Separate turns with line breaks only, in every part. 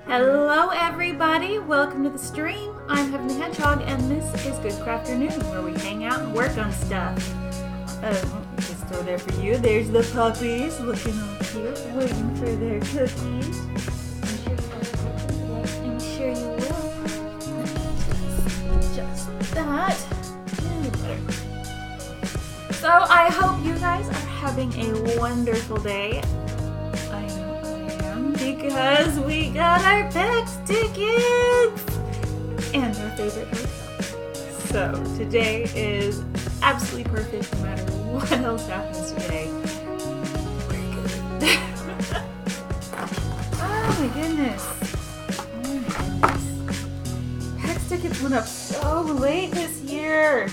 Hello everybody, welcome to the stream. I'm Heaven the Hedgehog and this is Good Crafternoon, where we hang out and work on stuff. Just throw there for you. There's the puppies looking all cute, waiting for their cookies. I'm sure you will. Just that. So I hope you guys are having a wonderful day. I know I am, because we got our PAX tickets and our favorite hotel. So today is absolutely perfect no matter what else happens today. We're good. Oh my goodness. PAX tickets went up so late this year.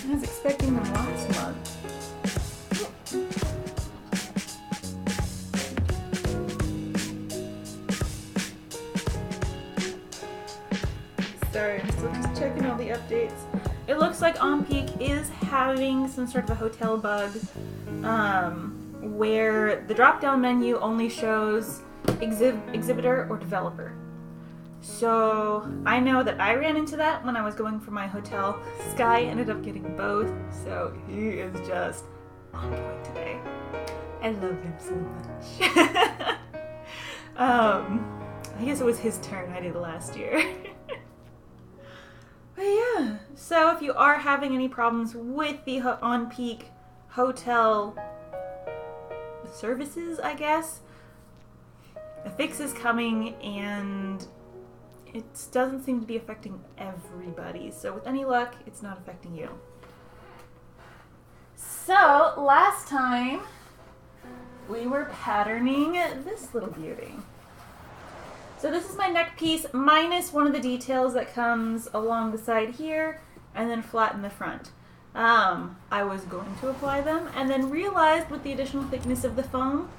I was expecting them last month. Sorry, I'm still just checking all the updates. It looks like On Peak is having some sort of a hotel bug where the drop-down menu only shows exhibitor or developer. So I know that I ran into that when I was going for my hotel. Sky ended up getting both, so he is just on point today. I love him so much. I guess it was his turn. I did it last year. But yeah, so if you are having any problems with the On Peak hotel services, I guess, a fix is coming and it doesn't seem to be affecting everybody. So with any luck, it's not affecting you. So last time we were patterning this little beauty. So this is my neck piece minus one of the details that comes along the side here and then flat in the front. I was going to apply them and then realized with the additional thickness of the foam,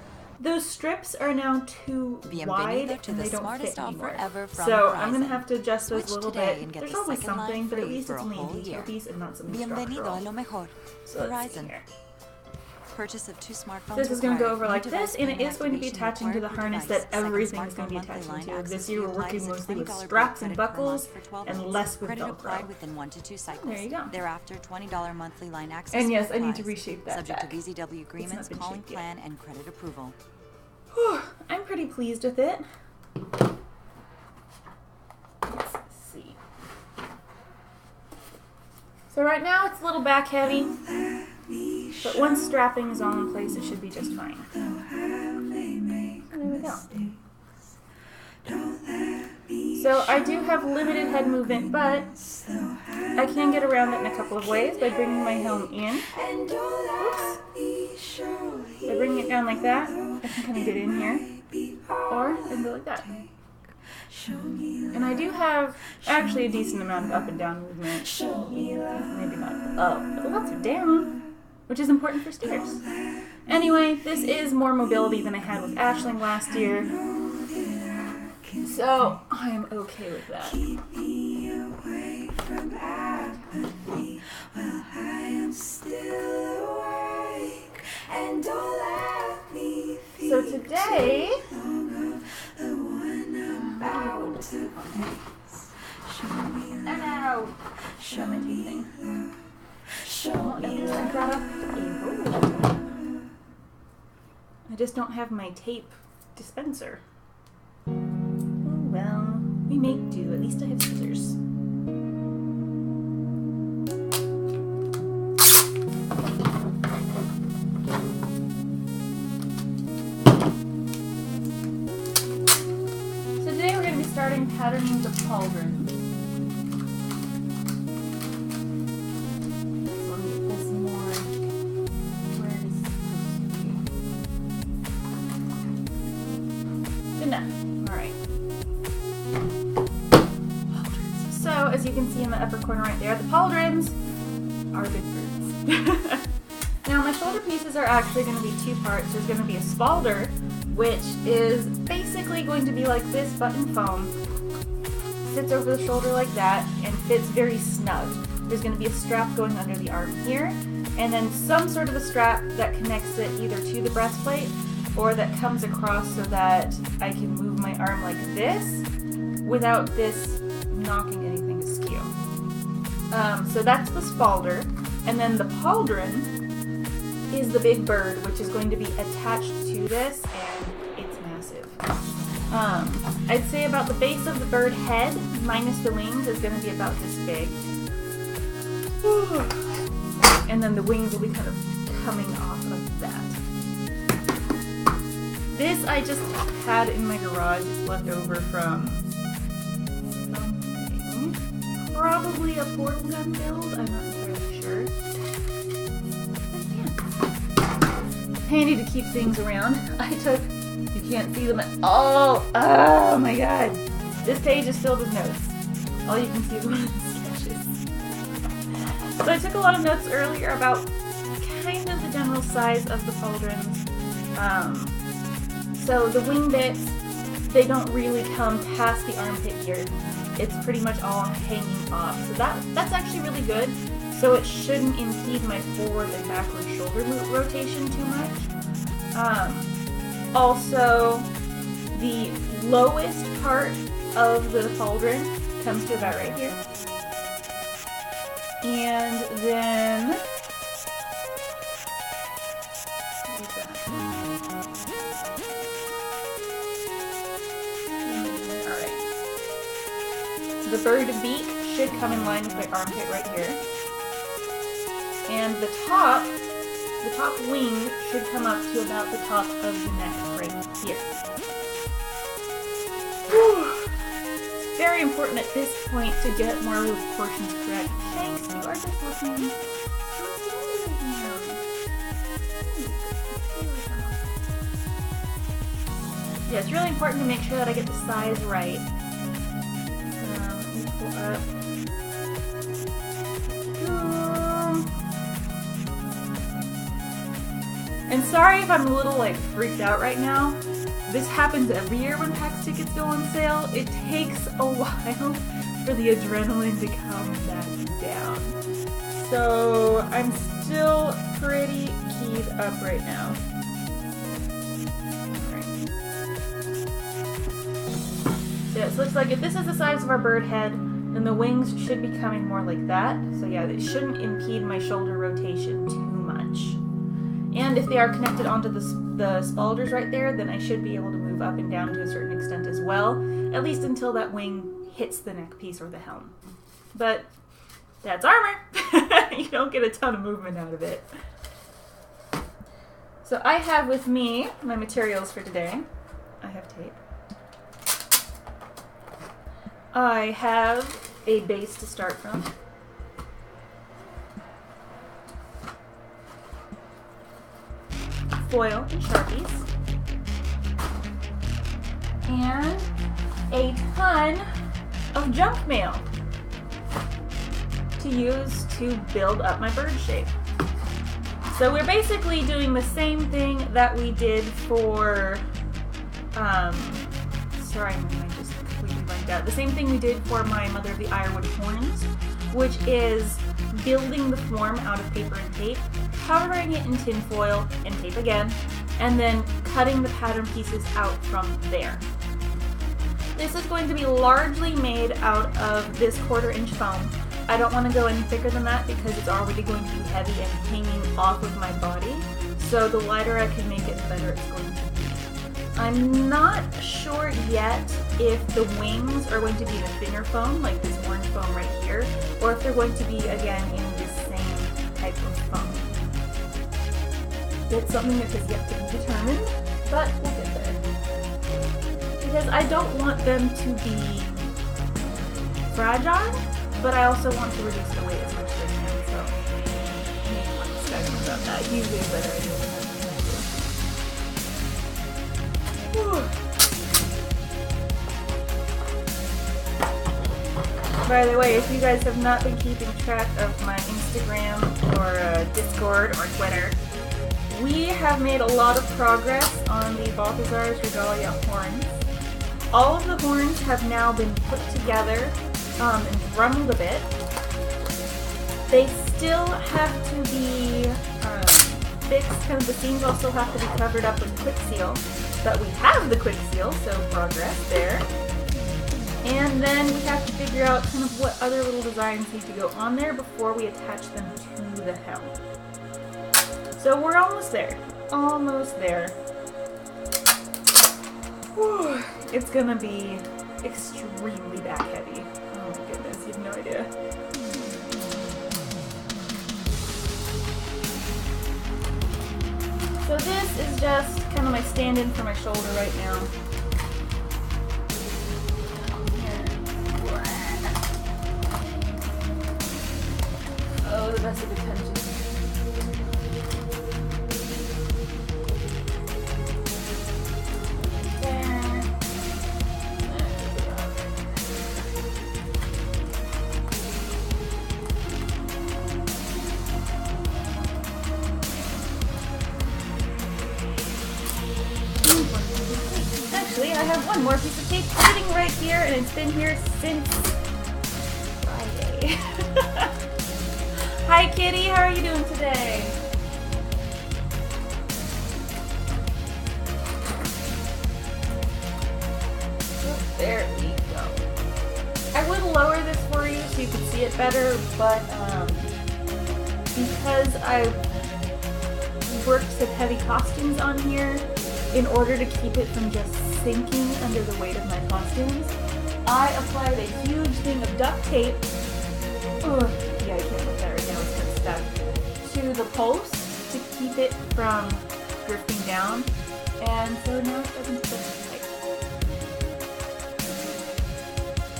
those strips are now too wide and they don't fit anymore. So I'm going to have to adjust those a little bit. There's always something, but at least it's only a detail piece and not something structural. So let's see here.
Purchase of 2 smartphones.
This is going to go over like this, and it is going to be attaching to the harness that everything is going to be attaching to. This year we're working mostly with straps and buckles, and less with Velcro.
Within 1 to 2 cycles.
There you go.
Thereafter, $20 monthly line access.
And yes, I need to reshape that
subject
back.
to VZW agreements, calling plan, and credit approval.
Whew, I'm pretty pleased with it. Let's see. So right now it's a little back heavy. But once strapping is all in place, it should be just fine. There we go. So I do have limited head movement, but I can get around it in a couple of ways by bringing my helm in. Oops. By bringing it down like that, I can kind of get in here. Or I can go like that. And I do have actually a decent amount of up and down movement. Maybe not up, but lots of down, which is important for stairs. Anyway, this is more mobility than I had with Ashling last year, so I am okay with that. So today, I just don't have my tape dispenser. Oh well, we make do. At least I have scissors. So today we're going to be starting patterning the pauldrons. As you can see in the upper corner right there, the pauldrons are good fruits. Now my shoulder pieces are actually going to be 2 parts. There's going to be a spalder, which is basically going to be like this button foam. Sits over the shoulder like that and fits very snug. There's going to be a strap going under the arm here, and then some sort of a strap that connects it either to the breastplate or that comes across so that I can move my arm like this without this knocking anything askew. So that's the spalder, and then the pauldron is the big bird, which is going to be attached to this, and it's massive. I'd say about the base of the bird head, minus the wings, is going to be about this big. And then the wings will be kind of coming off of that. This I just had in my garage. It's left over from something. Probably a portal gun build. I'm not entirely sure. Handy to keep things around. You can't see them at all. Oh my god. This page is filled with notes. All you can see is one of the sketches. So I took a lot of notes earlier about kind of the general size of the pauldrons. So the wing bits, they don't really come past the armpit here. It's pretty much all hanging off. So that's actually really good. So it shouldn't impede my forward and backward shoulder rotation too much. Also, the lowest part of the pauldron comes to about right here. And then, what is that? Alright. The bird beak should come in line with my armpit right here. And the top wing should come up to about the top of the neck right here. Whew. It's very important at this point to get more of the proportions correct. Thanks, you are just looking so slowly right now. Yeah, it's really important to make sure that I get the size right. Let me pull up. And sorry if I'm a little freaked out right now. This happens every year when PAX tickets go on sale. It takes a while for the adrenaline to come back down. So I'm still pretty keyed up right now. Alright. So yeah, so it looks like if this is the size of our bird head, then the wings should be coming more like that. So yeah, it shouldn't impede my shoulder rotation too much. And if they are connected onto the spalders right there, then I should be able to move up and down to a certain extent as well, at least until that wing hits the neck piece or the helm. But that's armor! You don't get a ton of movement out of it. So I have with me my materials for today. I have tape. I have a base to start from. Foil and Sharpies, and a ton of junk mail to use to build up my bird shape. So we're basically doing the same thing that we did for, sorry, my mind just completely blanked out. The same thing we did for my Mother of the Ironwood horns, which is building the form out of paper and tape, covering it in tin foil and tape again, and then cutting the pattern pieces out from there. This is going to be largely made out of this 1/4 inch foam. I don't want to go any thicker than that because it's already going to be heavy and hanging off of my body. So the lighter I can make it, the better it's going to be. I'm not sure yet if the wings are going to be the thinner foam, like this orange foam right here, or if they're going to be, again, in this same type of foam. It's something that is yet to be determined, but we'll get there. Because I don't want them to be fragile, but I also want to reduce the weight as much as I can, so I need to want to discussion about that. Usually a better idea than that. By the way, if you guys have not been keeping track of my Instagram or Discord or Twitter, we have made a lot of progress on the Balthazar's Regalia horns. All of the horns have now been put together and drummed a bit. They still have to be fixed, kind of the seams all still have to be covered up with quick seal, but we have the quick seal, so progress there. And then we have to figure out kind of what other little designs need to go on there before we attach them to the helm. So we're almost there. Almost there. Whew. It's gonna be extremely back heavy. Oh my goodness, you have no idea. So this is just kind of my stand-in for my shoulder right now. Oh, the best of attention. Actually, I have one more piece of tape sitting right here, and it's been here since Friday. Hi, Kitty. How are you doing today? Oh, there we go. I would lower this for you so you can see it better, but because I worked some heavy costumes on here, in order to keep it from just sinking under the weight of my costumes, I applied a huge thing of duct tape. Ugh, yeah, I can't look that right now, it's kind of stuck. To the post to keep it from drifting down, and so now it doesn't stick tight.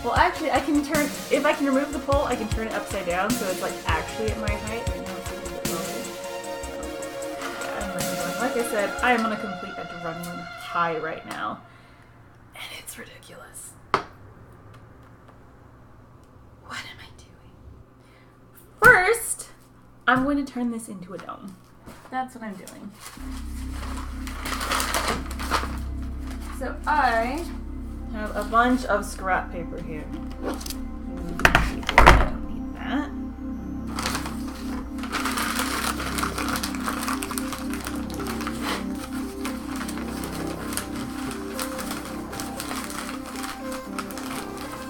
Well, actually, I can turn, if I can remove the pole, I can turn it upside down so it's like actually at my height. Right now it's a little bit lower. So, yeah, I'm running one. Like I said, I am on a complete adrenaline high right now, and it's ridiculous. What am I doing? First, I'm going to turn this into a dome. That's what I'm doing. So I have a bunch of scrap paper here. I don't need that.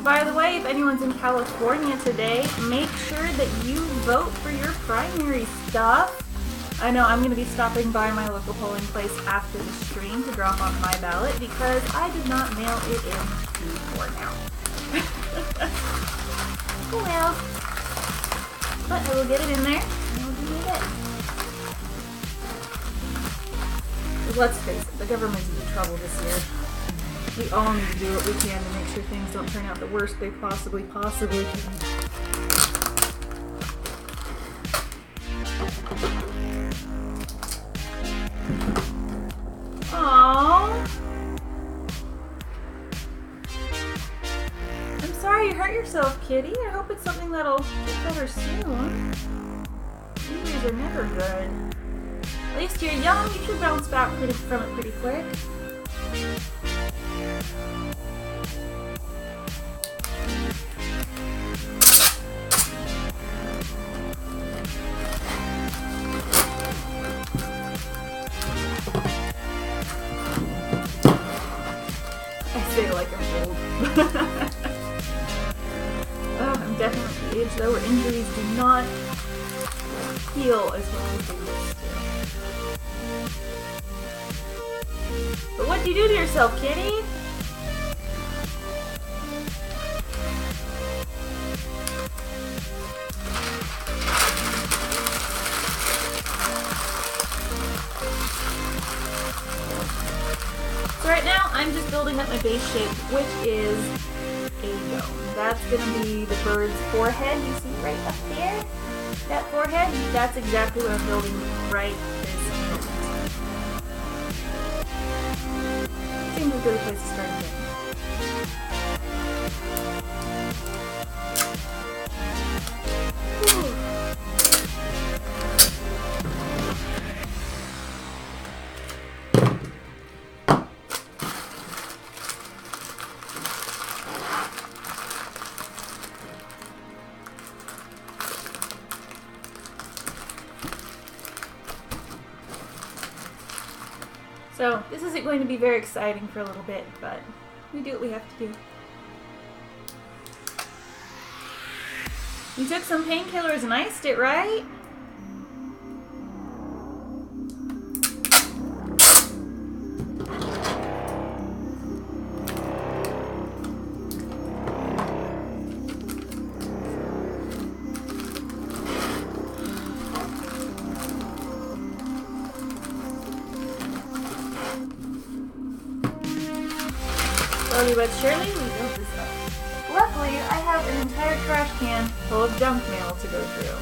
By the way, if anyone's in California today, make sure that you vote for your primary stuff. I know I'm going to be stopping by my local polling place after the stream to drop off my ballot because I did not mail it in before now. Oh well. But I will get it in there and we'll do it. Let's face it, the government's in trouble this year. We all need to do what we can to make sure things don't turn out the worst they possibly can. Aww. I'm sorry you hurt yourself, Kitty. I hope it's something that'll get better soon. Injuries are never good. At least you're young, you should bounce back from it pretty quick. I say like I'm old. Oh, I'm definitely at the age though where injuries do not heal as well as they used to. But what'd you do to yourself, Kitty? So right now, I'm just building up my base shape, which is a dome. That's going to be the bird's forehead. You see right up there? That forehead? That's exactly what I'm building right this minute. Seems a good place to start again. So this isn't going to be very exciting for a little bit, but we do what we have to do. You took some painkillers and iced it, right? Slowly but surely, we built this up. Luckily, I have an entire trash can full of junk mail to go through.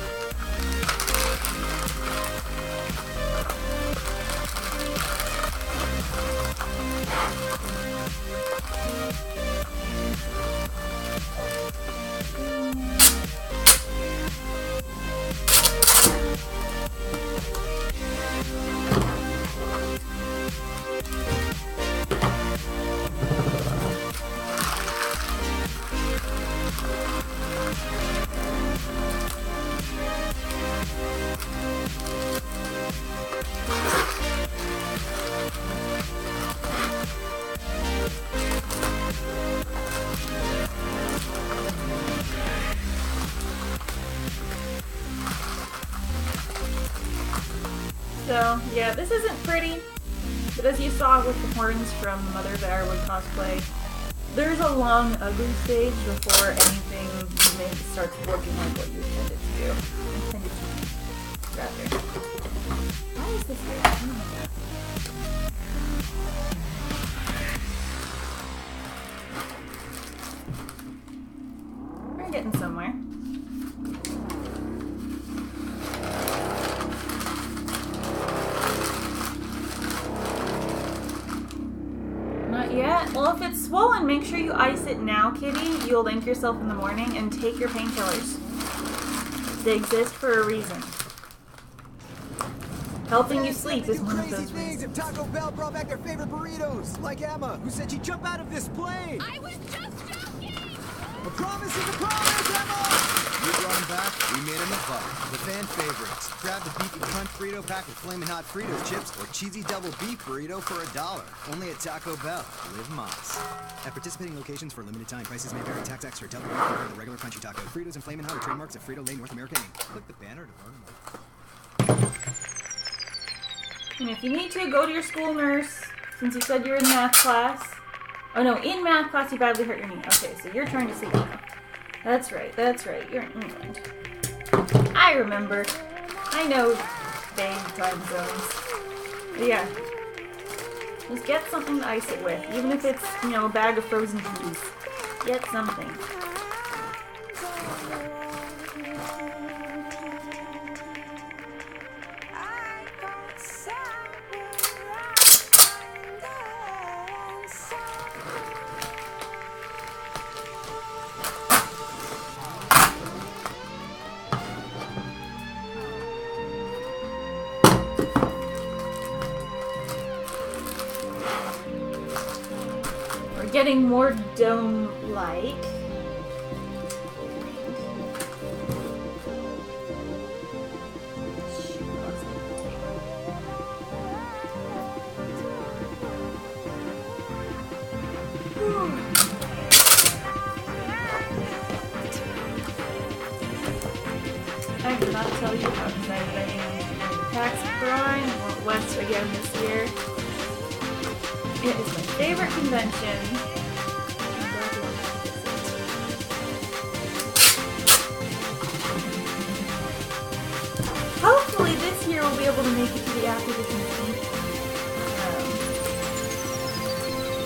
So, yeah, this isn't pretty, but as you saw with the horns from Mother Bearwood cosplay, there's a long, ugly stage before anything you make starts working like what you intended to do. Rather. Why is this here? Oh my god. We're getting somewhere. Yeah, well, if it's swollen, make sure you ice it now, kitty. You'll link yourself in the morning and take your painkillers. They exist for a reason. Helping you sleep is one of those reasons.
If Taco Bell brought back their favorite burritos, like Emma, who said she'd jump out of this plane.
I was just joking!
A promise is a promise, Emma! We brought them back, we made them a buck. The fan favorites. Grab the beefy crunch burrito packed with flaming hot Fritos chips or cheesy double beef burrito for $1. Only at Taco Bell. Live Moss. At participating locations for a limited time, prices may vary. Tax extra. Tell the compare the regular crunchy taco. Fritos and flaming hot are trademarks of Frito-Lay North America Inc. Click the banner to learn more.
And if you need to, go to your school nurse, since you said you're in math class. Oh no, in math class you badly hurt your knee. Okay, so you're trying to sleep now. That's right, you're in England. I remember. I know vague time zones. But yeah. Just get something to ice it with, even if it's, you know, a bag of frozen peas. Get something. Getting more dome-like. I cannot tell you how excited I am to go to tax grind west again this year. It is my favorite convention. Hopefully this year we'll be able to make it to the acquisition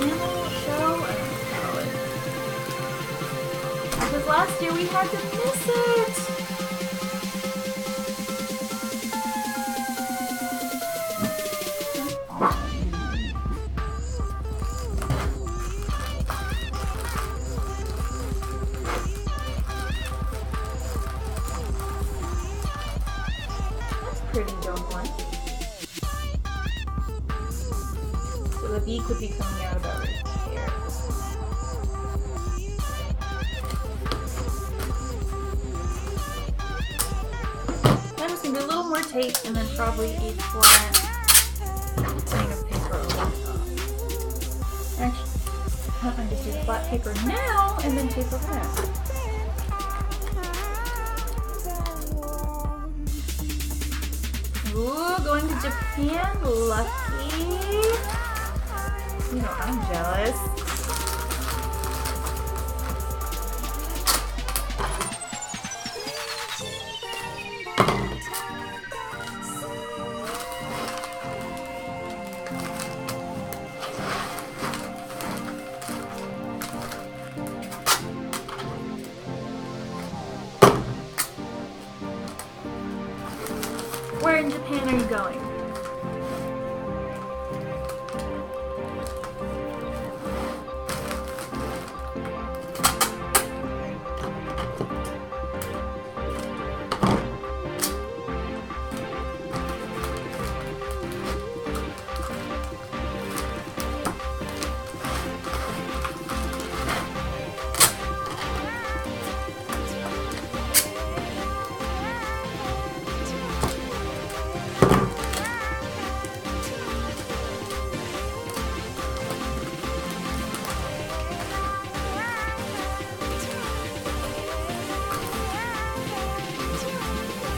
panel show. I don't know it. Because last year we had to miss it. Pretty dome one. So the beak would be coming out about right here. I'm just gonna do a little more tape and then probably a flat thing of paper over Let's do the flat paper now and then tape over that. Ooh, going to Japan, lucky. You know, I'm jealous. Where in Japan are you going?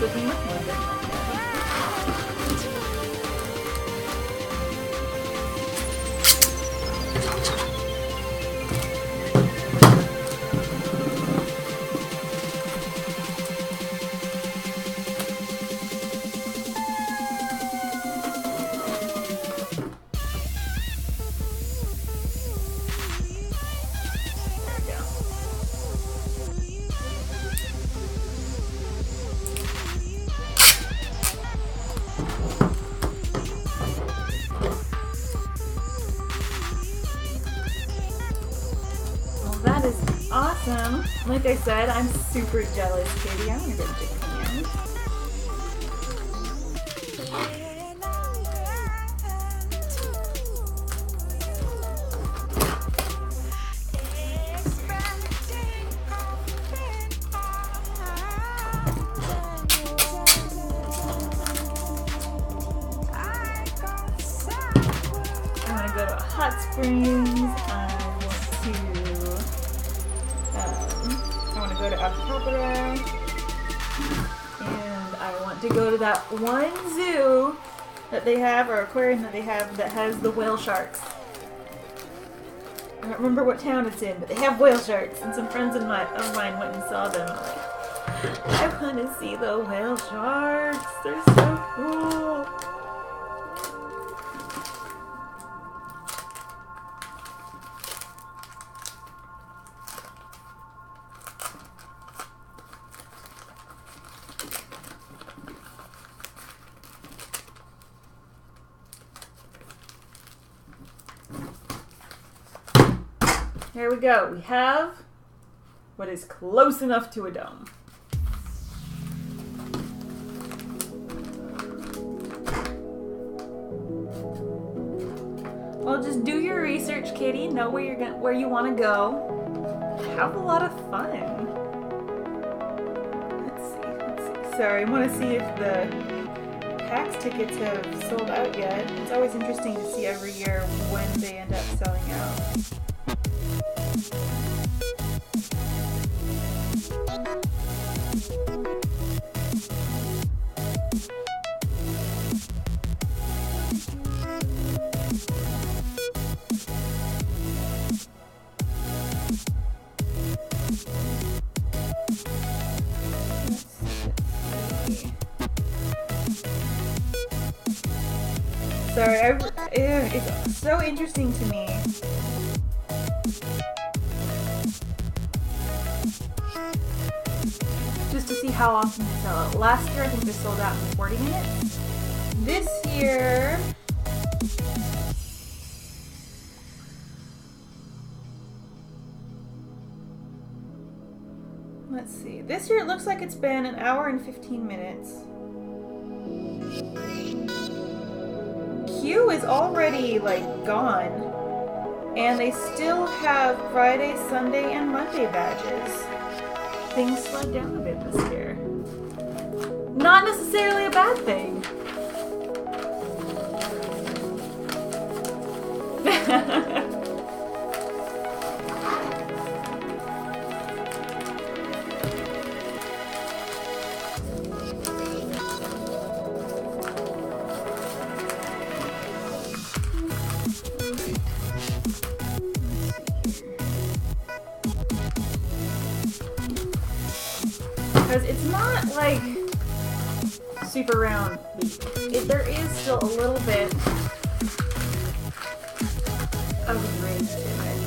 Cooking with Linda. That is awesome. Like I said, I'm super jealous, Katie. I want to go to Japan. I want to go to hot springs. I want to go to Akihabara, and I want to go to that one zoo that they have, or aquarium that they have, that has the whale sharks. I don't remember what town it's in, but they have whale sharks, and some friends of mine went and saw them. I'm like, I want to see the whale sharks. They're so cool. Here we go. We have what is close enough to a dome. Well, just do your research, Kitty. Know where you want to go. Have a lot of fun. Let's see. Sorry, I want to see if the PAX tickets have sold out yet. It's always interesting to see every year when they end up selling out. Sorry, it's so interesting to me. Just to see how often they sell out. Last year, I think they sold out in 40 minutes. This year, let's see. This year, it looks like it's been an hour and 15 minutes. Q is already, gone. And they still have Friday, Sunday, and Monday badges. Things slowed down a bit this year. Not necessarily a bad thing. because it's not like super round. There is still a little bit of ridge to it.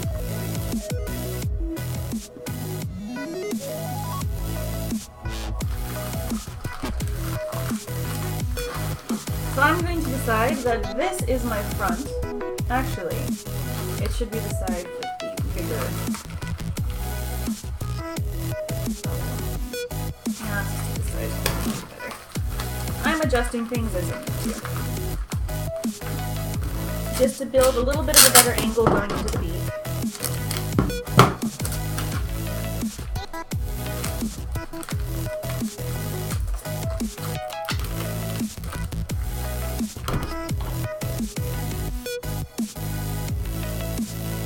So I'm going to decide that this is my front. Actually, it should be the side with the bigger. Yeah, this side is better. I'm adjusting things as I need to. Just to build a little bit of a better angle going into the beak.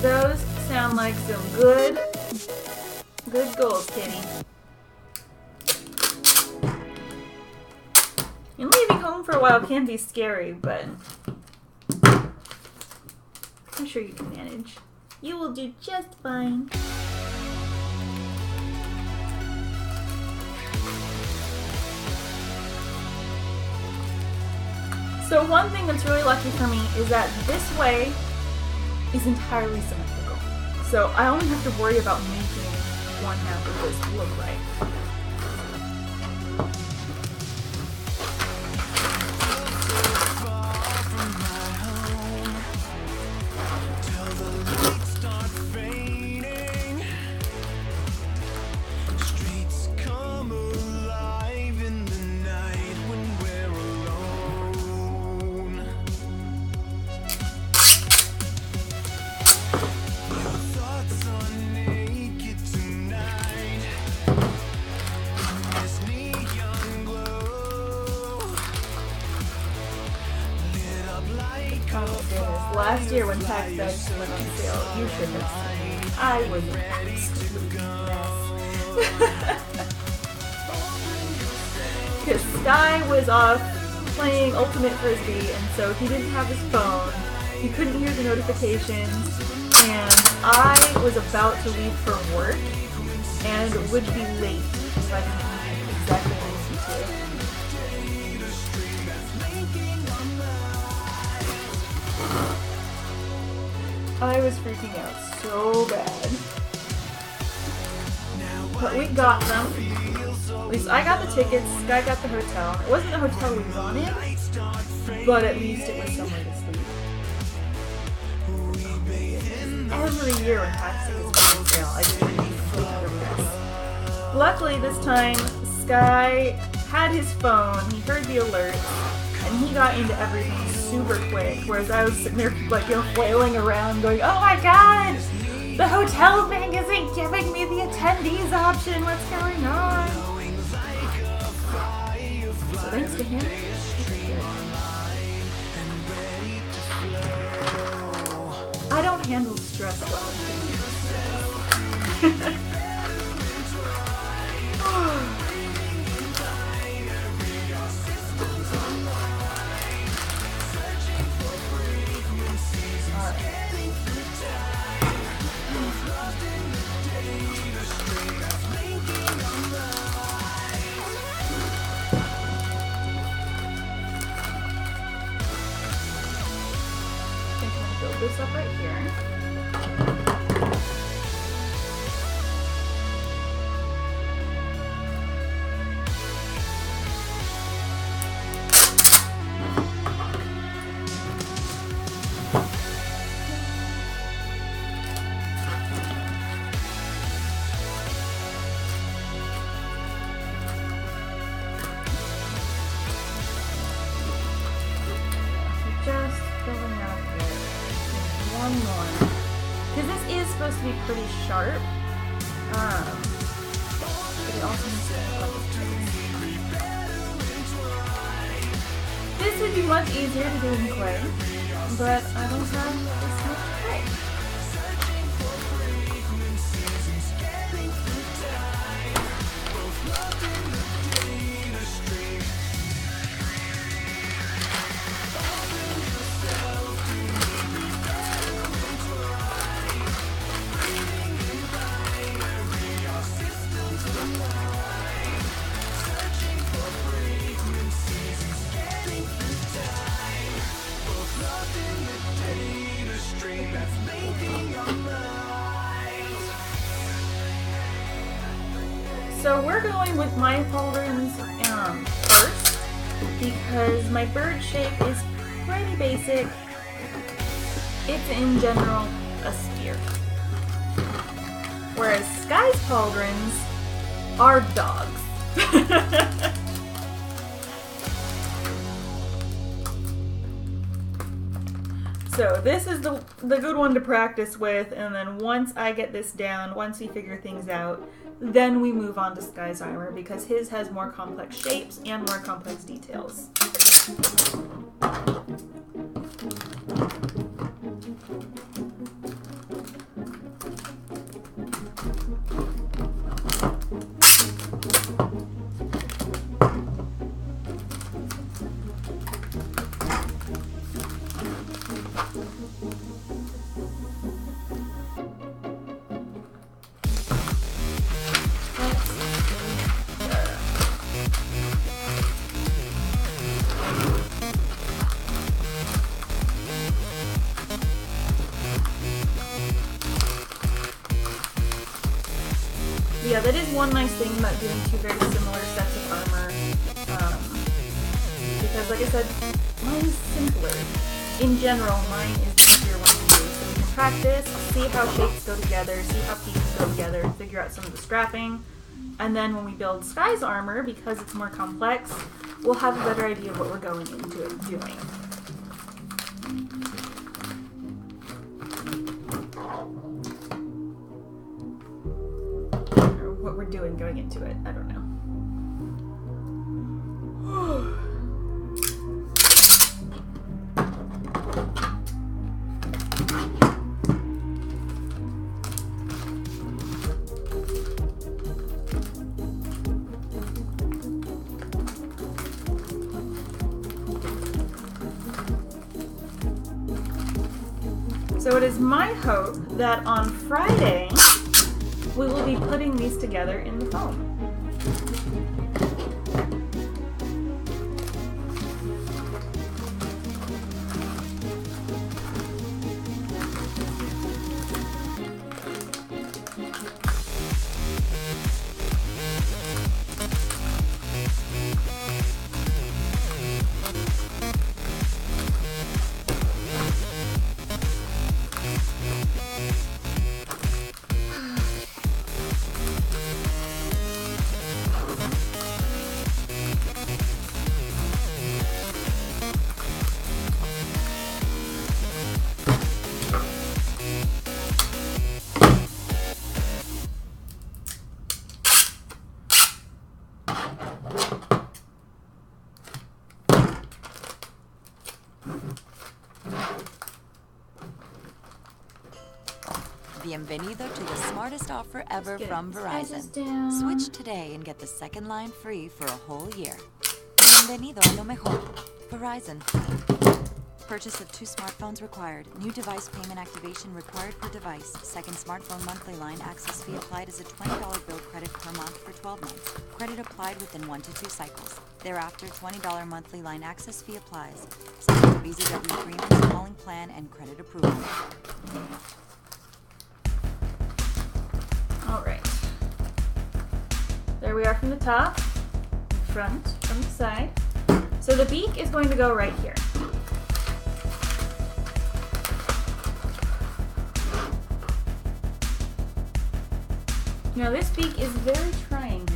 Those sound like some good goals, kitty. And leaving home for a while can be scary, but I'm sure you can manage. You will do just fine. So one thing that's really lucky for me is that this way is entirely symmetrical. So I only have to worry about making one half of this look right. Last year when tax bags went on sale, you should have seen. I was an absolute mess. Because Sky was off playing Ultimate Frisbee, and so he didn't have his phone. He couldn't hear the notifications, and I was about to leave for work, and would be late if I didn't leave exactly when I needed to. I was freaking out so bad. But we got them. At least I got the tickets, Sky got the hotel. It wasn't the hotel we wanted, but at least it was somewhere to sleep. Every year when tax tickets go on sale, I just sleep under a mess. Luckily this time, Sky had his phone, he heard the alert, and he got into everything super quick, whereas I was sitting there like, flailing around going, oh my god! The hotel thing isn't giving me the attendees option, what's going on? So thanks to him, I don't handle stress well. This up right here. Just filling out here. One more. Because this is supposed to be pretty sharp. But it also needs to be This would be much easier to do in clay, but I don't have this much clay. So we're going with my pauldrons first because my bird shape is pretty basic. It's in general a sphere. Whereas Sky's pauldrons are dogs. So this is the good one to practice with, and then once I get this down, once we figure things out, then we move on to Sky's armor because his has more complex shapes and more complex details. Yeah, that is one nice thing about doing two very similar sets of armor. Because, like I said, mine is simpler. In general, mine is the easier one to do. So we can practice, see how shapes go together, see how pieces go together, and figure out some of the scrapping. And then when we build Sky's armor, because it's more complex, we'll have a better idea of what we're going into it doing. What we're doing going into it. I don't know. So it is my hope that on Friday we will be putting these together in the foam.
Bienvenido to the smartest offer ever from Verizon. Switch today and get the second line free for a whole year. Bienvenido a lo mejor. Verizon. Purchase of 2 smartphones required. New device payment activation required per device. Second smartphone monthly line access fee applied as a $20 bill credit per month for 12 months. Credit applied within 1 to 2 cycles. Thereafter, $20 monthly line access fee applies. Subject to Visa W agreements, calling plan, and credit approval.
All right. There we are from the top, the front, from the side. So the beak is going to go right here. Now this beak is very triangular.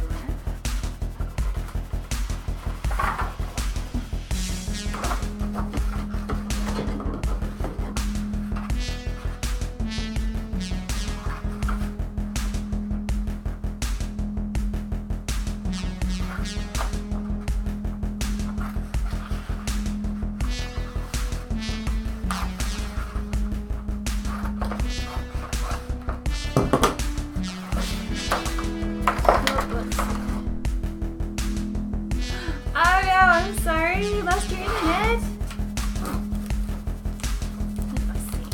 I'm sorry, you lost your internet. Let's see.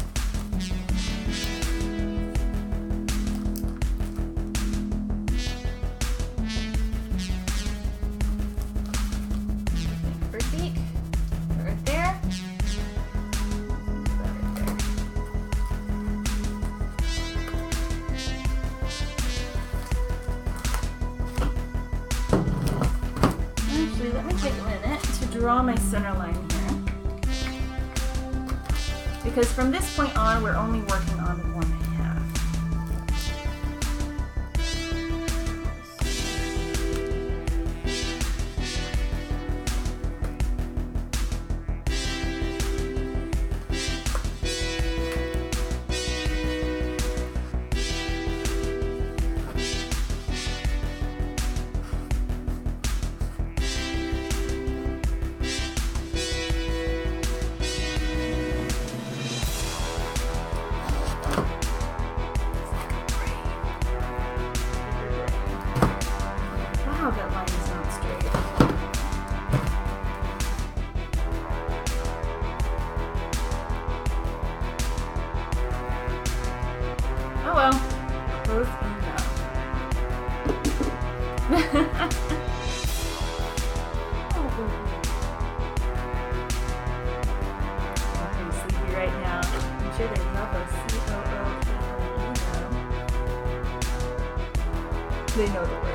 First beak. Right there. Right there. draw my center line here. Because from this point on, we're only working on 1/2. Wow, that line is not straight. Oh well, close enough. I'm pretty sleepy right now. I'm sure they love us. COOKEE. They know the word.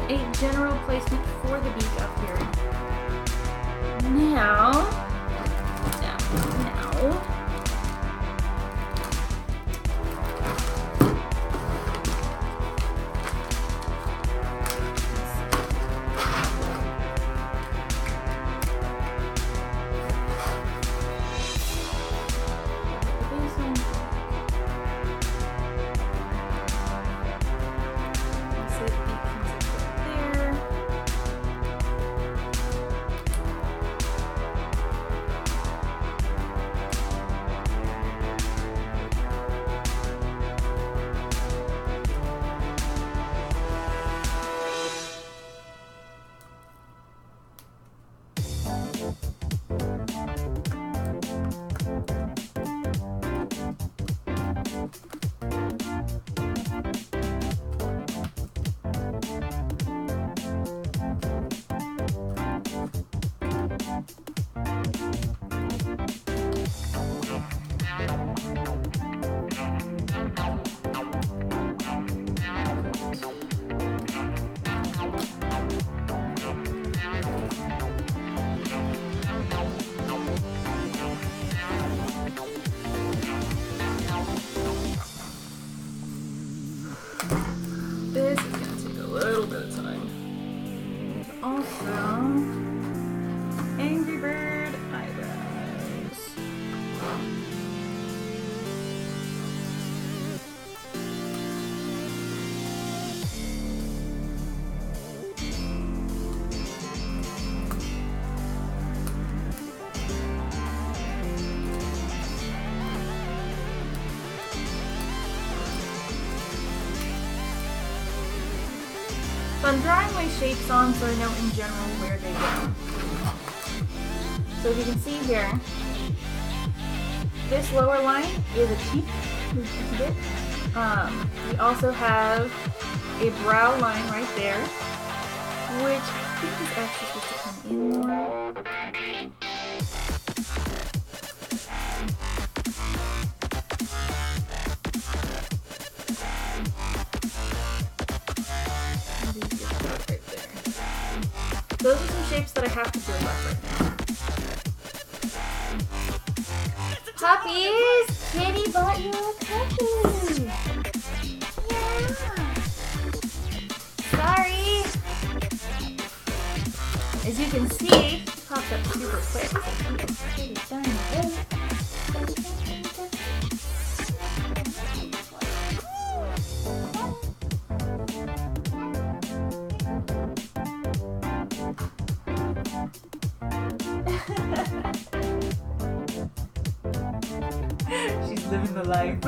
A general placement for the beak up here. Now. This is going to take a little bit of time. Also, Angry Bird eyebrows. So I'm drawing my shapes on so I know in general where they go. So as you can see here, this lower line is a cheek. We also have a brow line right there, which I think is actually supposed to come in more. Right there. Those are some shapes that I have to build up right now. Puppies! Kitty bought you a cookie! Yeah! Sorry! As you can see, it popped up super quick. She's living the life.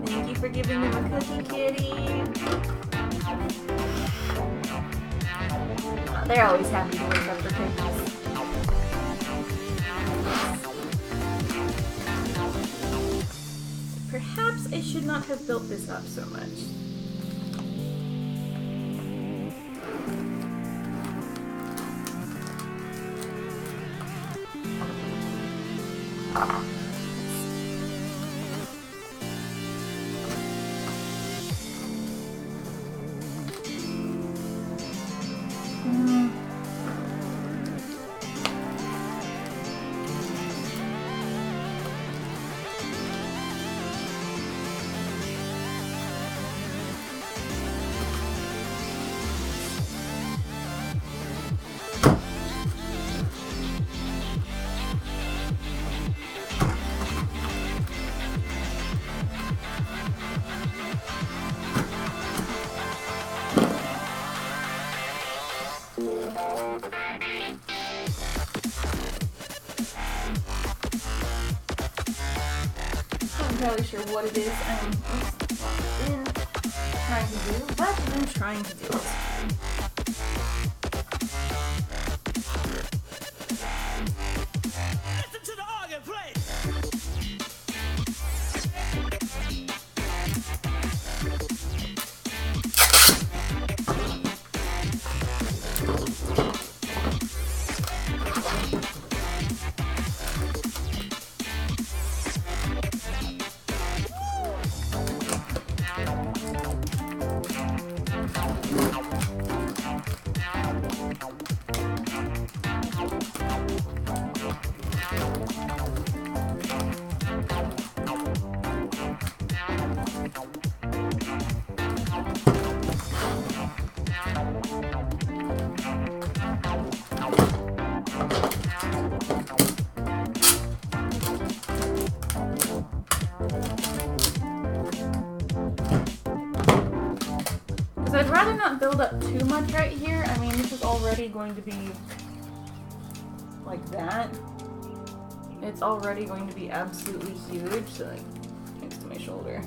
Thank you for giving him a cookie, kitty. Oh, they're always happy to wake up for cookies. Perhaps I should not have built this up so much. Not entirely sure what it is I'm trying to do, but I'm trying to do it.
Listen to the organ play.
I'd rather not build up too much right here. I mean, this is already going to be like that. It's already going to be absolutely huge, so like next to my shoulder.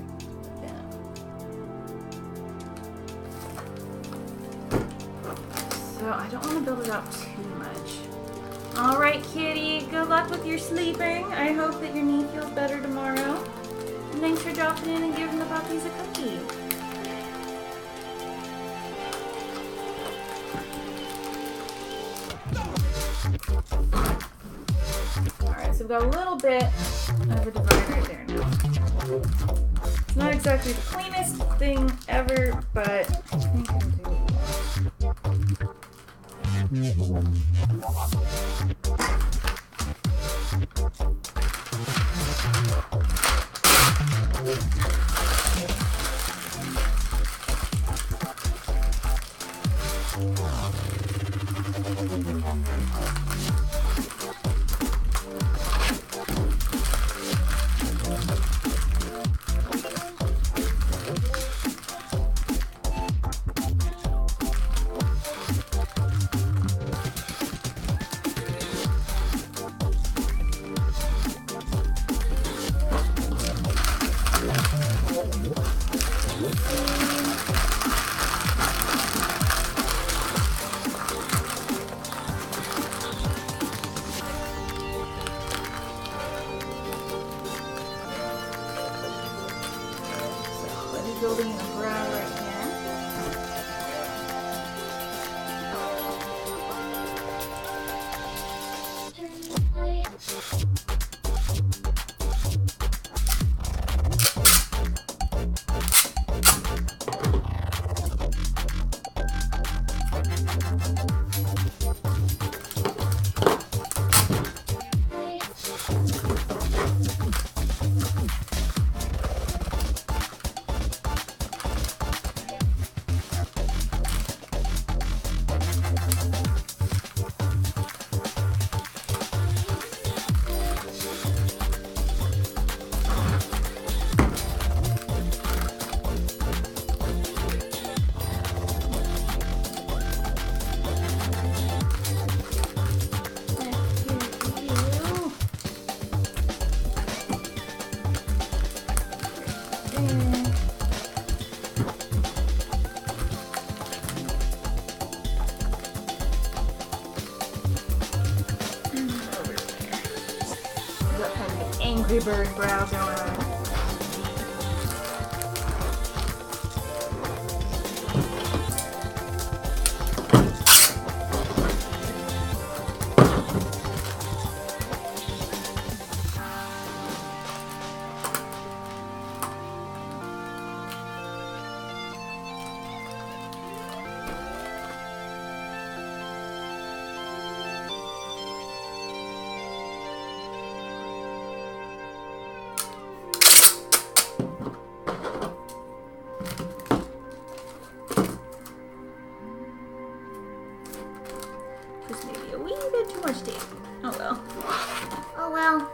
Yeah. So I don't want to build it up too much. Alright, kitty, good luck with your sleeping. I hope that your knee feels better tomorrow. And thanks for dropping in and giving the puppies a cookie. Alright, so we've got a little bit of a divider right there now. It's not exactly the cleanest thing ever, but I think I can do it. angry bird brow going on. Just maybe a wee bit too much tape. Oh well. Oh well.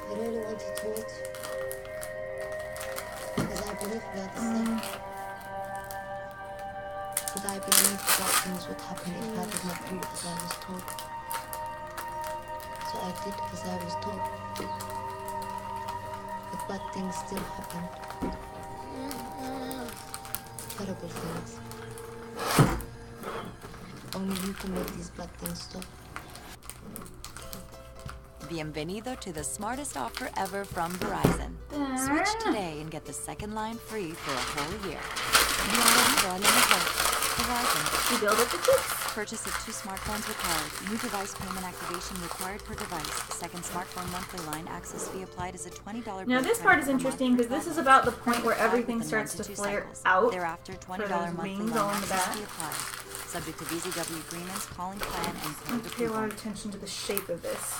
I really wanted to meet you. Because I believe we are the same. But I believe that things would happen if I did not do as I was told. So I did as I was told. But bad things still happened. Terrible things. Only you can make these bad things stop.
Bienvenido to the smartest offer ever from Verizon. Switch today and get the second line free for a whole year. Bienvenido a lo mejor. Verizon.
You build up the chips.
Purchase of 2 smartphones required. New device payment activation required per device. Second smartphone monthly line access fee applied as a $20.
Now this part is interesting because this is about the point where everything starts to flare out.
Thereafter, $20 monthly
wings
line
all in the
access
back.
fee applied. Subject to VZW agreements, calling plan, and
I have
code
to pay a lot
approval.
of attention to the shape of this.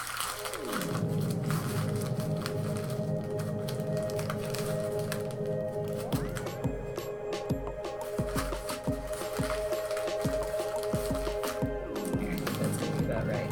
That's gonna be about right.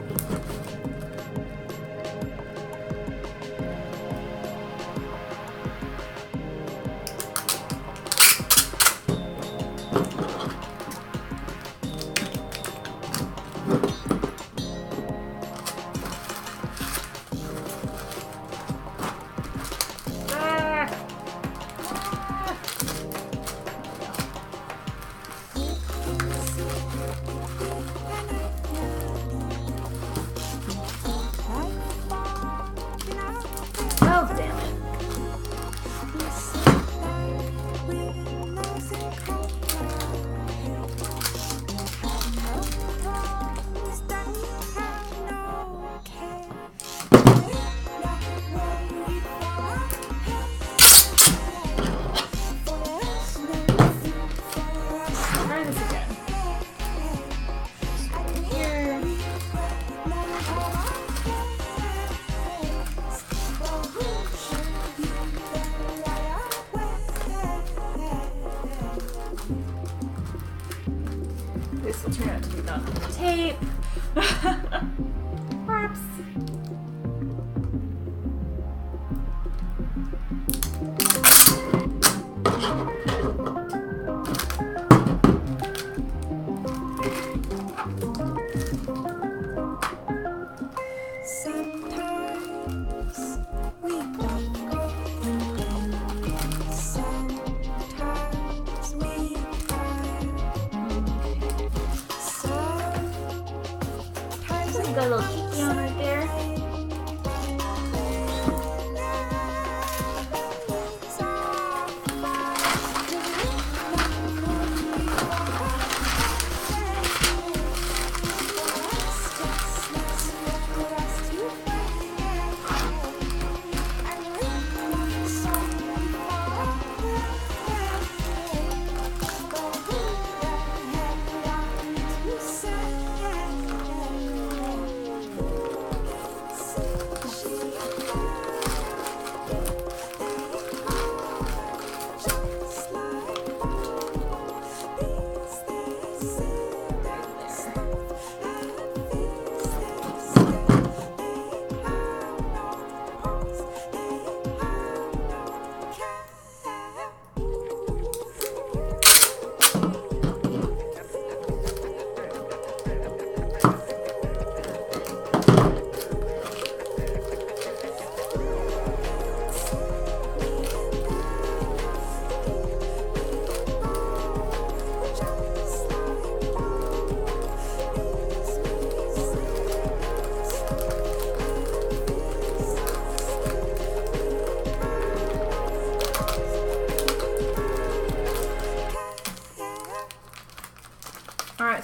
Ah! Oh, damn it. Try this again. Here. This will turn out to be not the tape. Perhaps.
Sometimes we don't go. Sometimes we cry. Sometimes we
Got a little kiki on right there.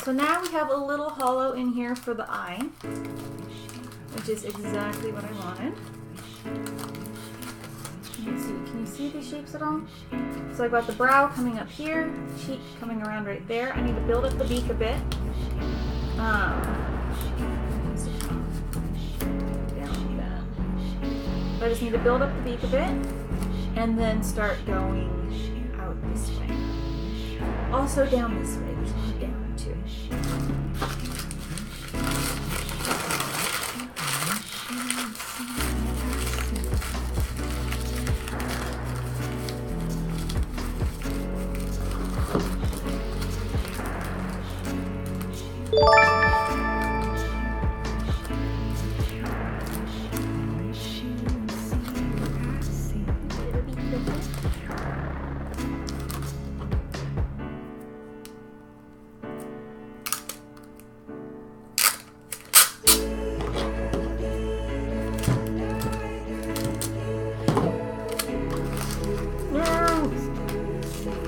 Alright, so now we have a little hollow in here for the eye, which is exactly what I wanted. Can you see these shapes at all? So I've got the brow coming up here, cheek coming around right there. I need to build up the beak a bit. Down like that. So I just need to build up the beak a bit and then start going out this way. Also down this way. There's a lot down too.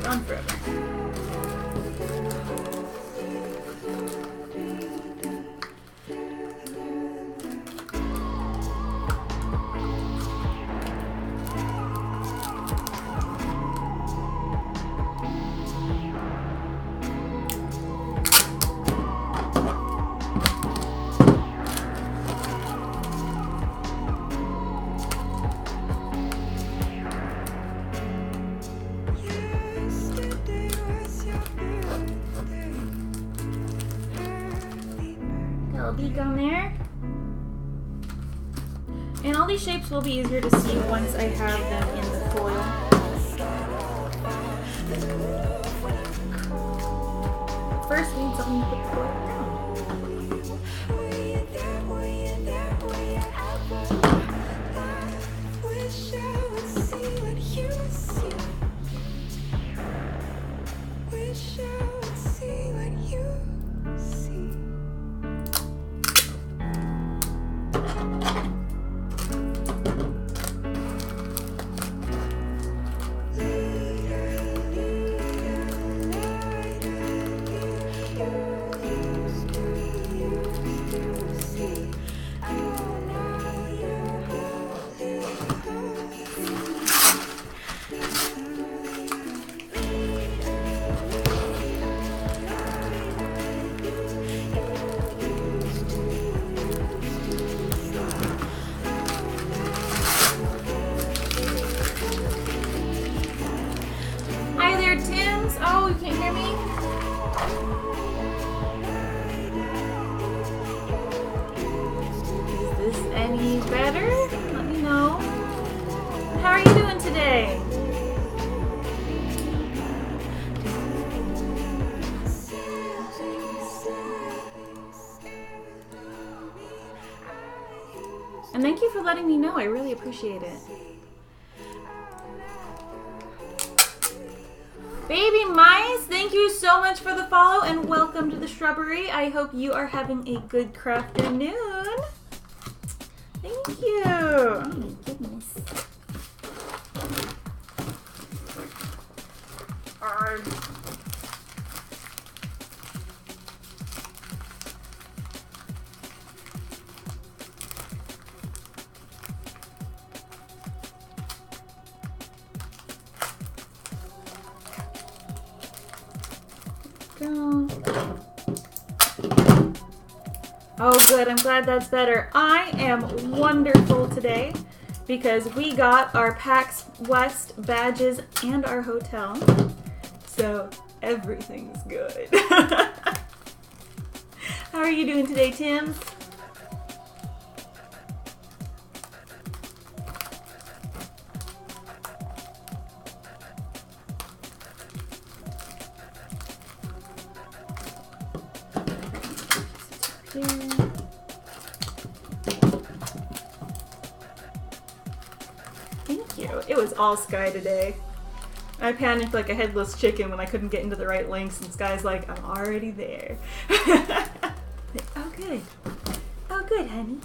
Gone forever. Beak on there. And all these shapes will be easier to see once I have them in the foil. First, we need something to put the foil down.
Wish I would see what you see. Wish I would see what you see.
Hi there, Tims. Oh, you can't hear me? Is this any better? Let me know. How are you doing today? And thank you for letting me know. I really appreciate it. Baby Mice, thank you so much for the follow and welcome to the shrubbery. I hope you are having a good crafternoon. Thank you. Oh my goodness. Arrgh. Go. Oh good, I'm glad that's better. I am wonderful today because we got our PAX West badges and our hotel. So everything's good. How are you doing today, Tim? Thank you. It was all Sky today. I panicked like a headless chicken when I couldn't get into the right links, and Sky's like, I'm already there. Oh, good. Oh, good, honey.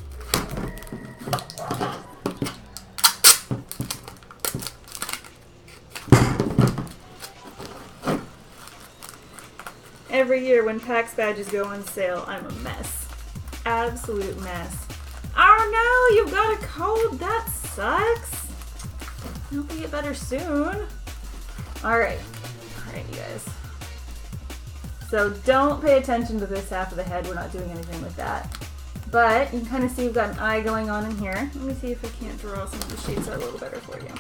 every year when PAX badges go on sale, I'm a mess. Absolute mess. Oh no, you've got a cold. That sucks. I hope you get better soon. Alright. Alright, you guys. So don't pay attention to this half of the head. We're not doing anything with that. But you can kind of see we've got an eye going on in here. Let me see if I can't draw some of the shapes out a little better for you.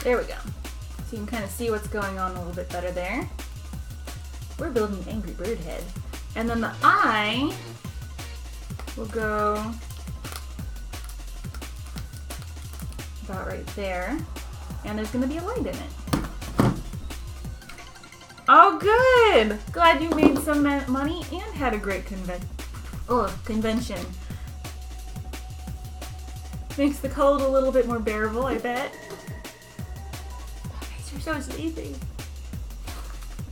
There we go. So you can kind of see what's going on a little bit better there. We're building an angry bird head. And then the eye will go about right there. And there's going to be a light in it. Oh, good! Glad you made some money and had a great convention. Makes the cold a little bit more bearable, I bet. You're so sleepy.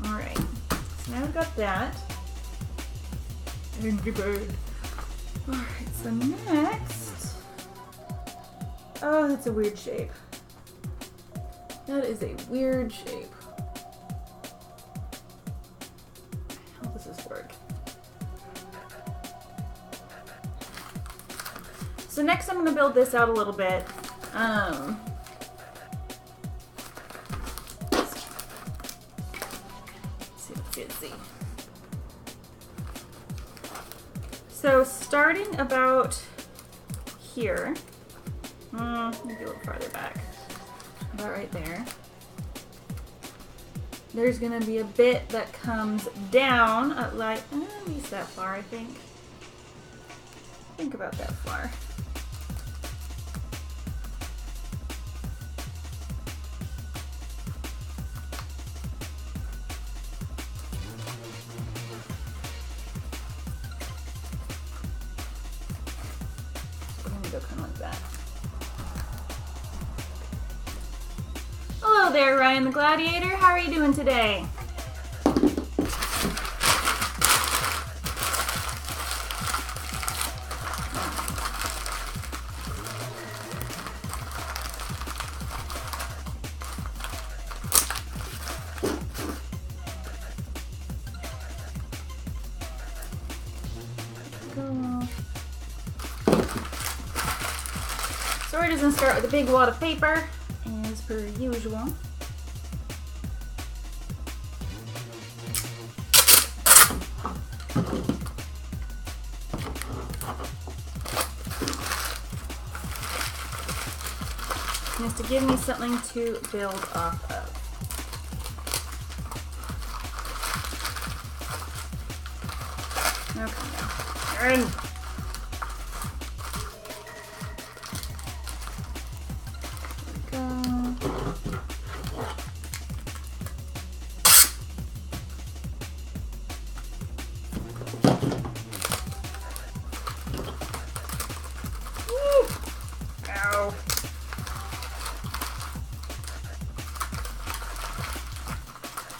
Alright. So now we've got that. Angry bird. Alright, so next. Oh, that's a weird shape. That is a weird shape. How does this work? So next I'm going to build this out a little bit. Let's see. So starting about here, maybe a little farther back, about right there, there's going to be a bit that comes down at like at least that far, I think. Think about that far. Kind of like that. Hello there, Ryan the Gladiator. How are you doing today? So we're just gonna start with a big wad of paper, as per usual. Just to give me something to build off of. Okay, now.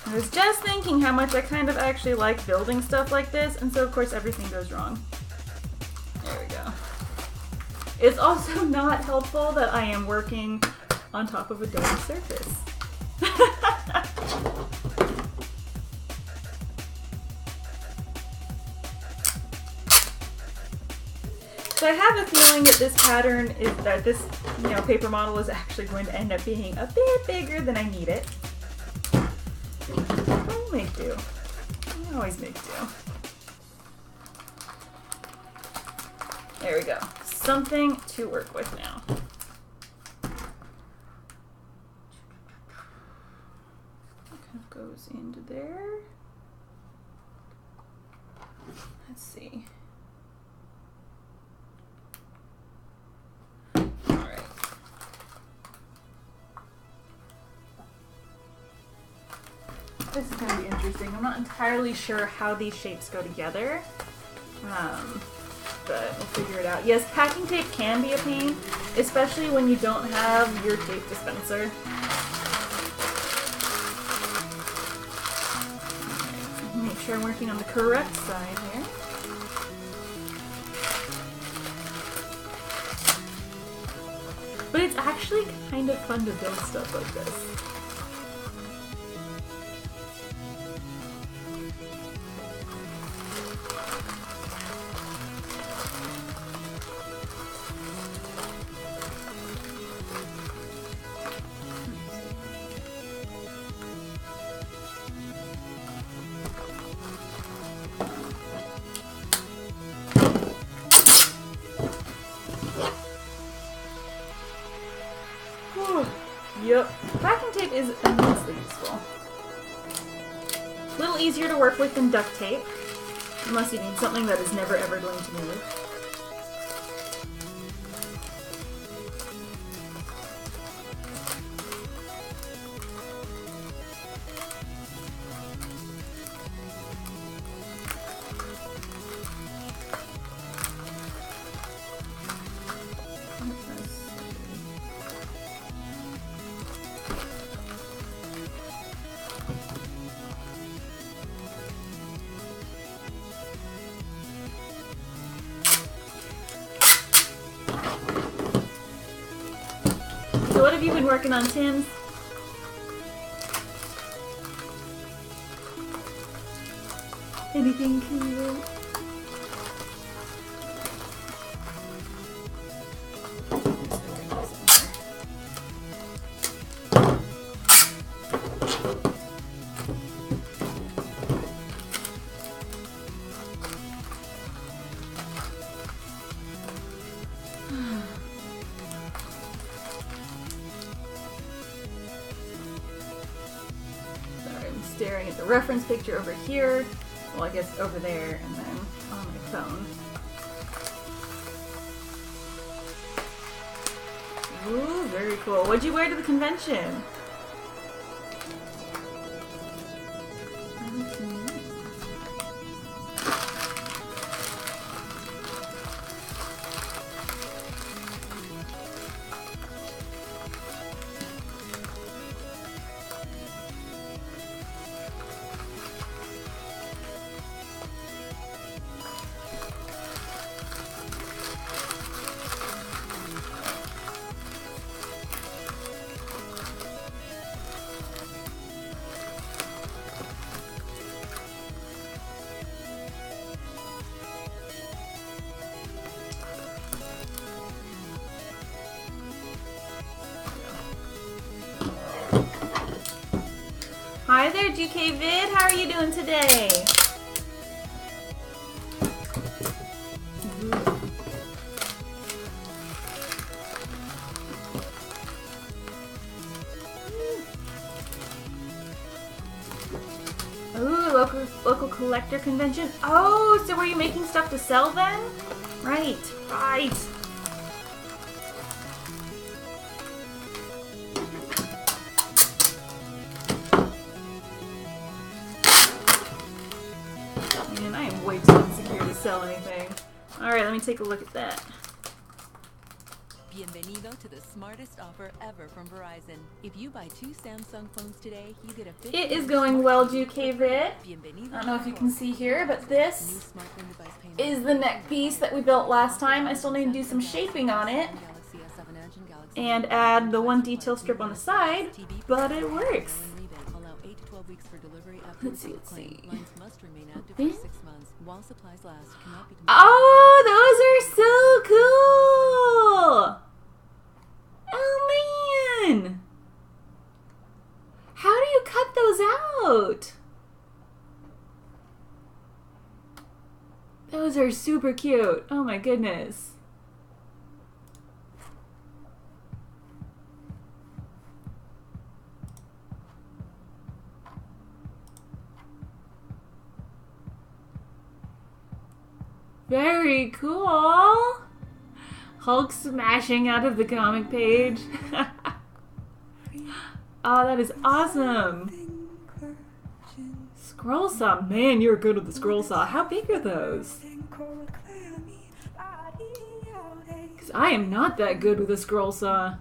I was just thinking how much I kind of actually like building stuff like this, and so of course everything goes wrong. There we go. It's also not helpful that I am working on top of a dirty surface. So I have a feeling that this pattern is that this, paper model is actually going to end up being a bit bigger than I need it. I'll make do. I always make do. There we go. Something to work with now. That kind of goes into there. Let's see. This is going to be interesting. I'm not entirely sure how these shapes go together. but we'll figure it out. Yes, packing tape can be a pain, especially when you don't have your tape dispenser. Make sure I'm working on the correct side here. But it's actually kind of fun to build stuff like this. Yep, packing tape is immensely useful. A little easier to work with than duct tape, unless you need something that is never ever going to move. So what have you been working on, Tim? Anything cool? Staring at the reference picture over here. Well, I guess over there, and then on my phone. Ooh, very cool. What'd you wear to the convention? Hi there, GK Vid. How are you doing today? Ooh, local collector convention. Oh, so were you making stuff to sell then? Right, right. Man, I am way too insecure to sell anything. Alright, let me take a look at that.
Bienvenido to the smartest offer ever from Verizon. If you buy 2 Samsung phones today, you get a 50.
It is going well, GK Vid. I don't know if you can see here, but this is the neck piece that we built last time. I still need to do some shaping on it and add the one detail strip on the side, but it works. Let's see, Oh, those are so cool! Oh man! How do you cut those out? Those are super cute. Oh my goodness. Very cool. Hulk smashing out of the comic page. Oh, that is awesome. Scroll saw. Man, you're good with the scroll saw. How big are those? I am not that good with a scroll saw.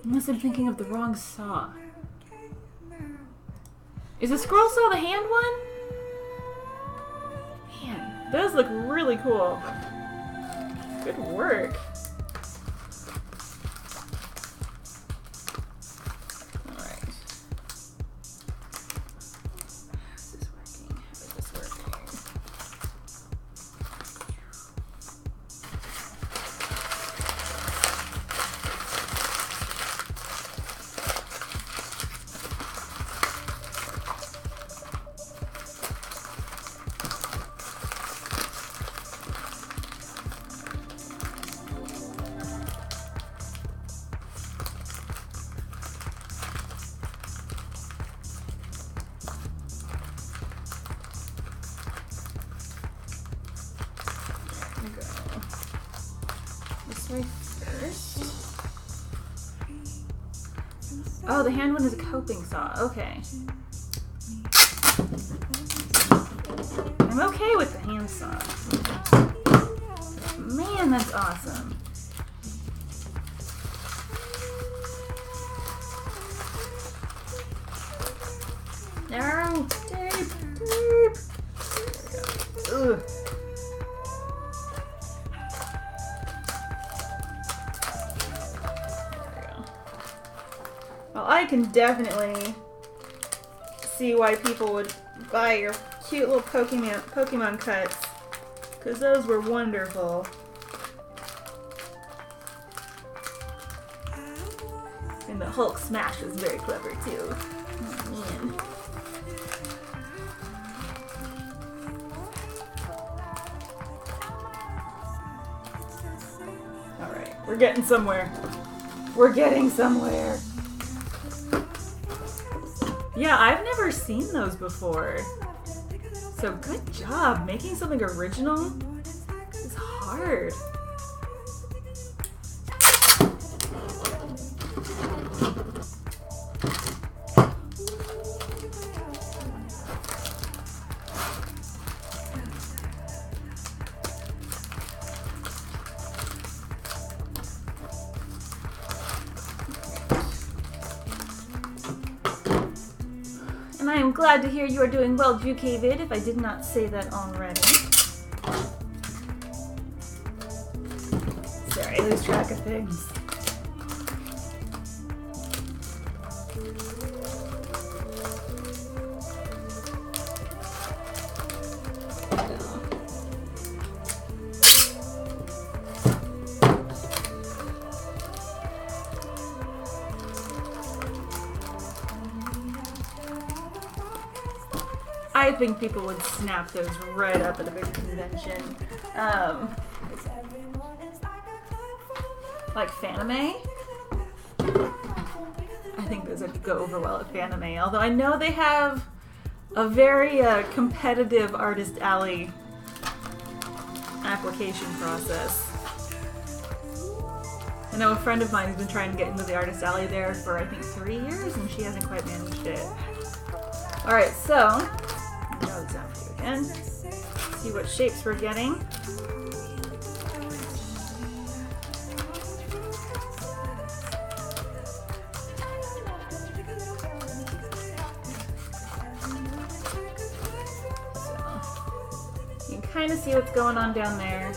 Unless I'm thinking of the wrong saw. Is the scroll saw the hand one? Man, those look really cool. Good work. Alright. How's this working? How is this working? This way first. Oh, the hand one is a coping saw. Okay. I'm okay with the hand saw. Man, that's awesome. No! Tape! Tape! Ugh. Well, I can definitely see why people would buy your cute little Pokemon cuts, because those were wonderful. And the Hulk smash was very clever too. Oh, man. Alright, we're getting somewhere. We're getting somewhere. Yeah, I've never seen those before. So good job. Making something original is hard. And I am glad to hear you are doing well, Jukavid, if I did not say that already. Sorry, I lose track of things. I think people would snap those right up at a big convention. Like Fanime. I think those would go over well at Fanime. Although I know they have a very competitive Artist Alley application process. I know a friend of mine has been trying to get into the Artist Alley there for I think 3 years, and she hasn't quite managed it. Alright, so draw this out for you again. See what shapes we're getting. So you can kind of see what's going on down there.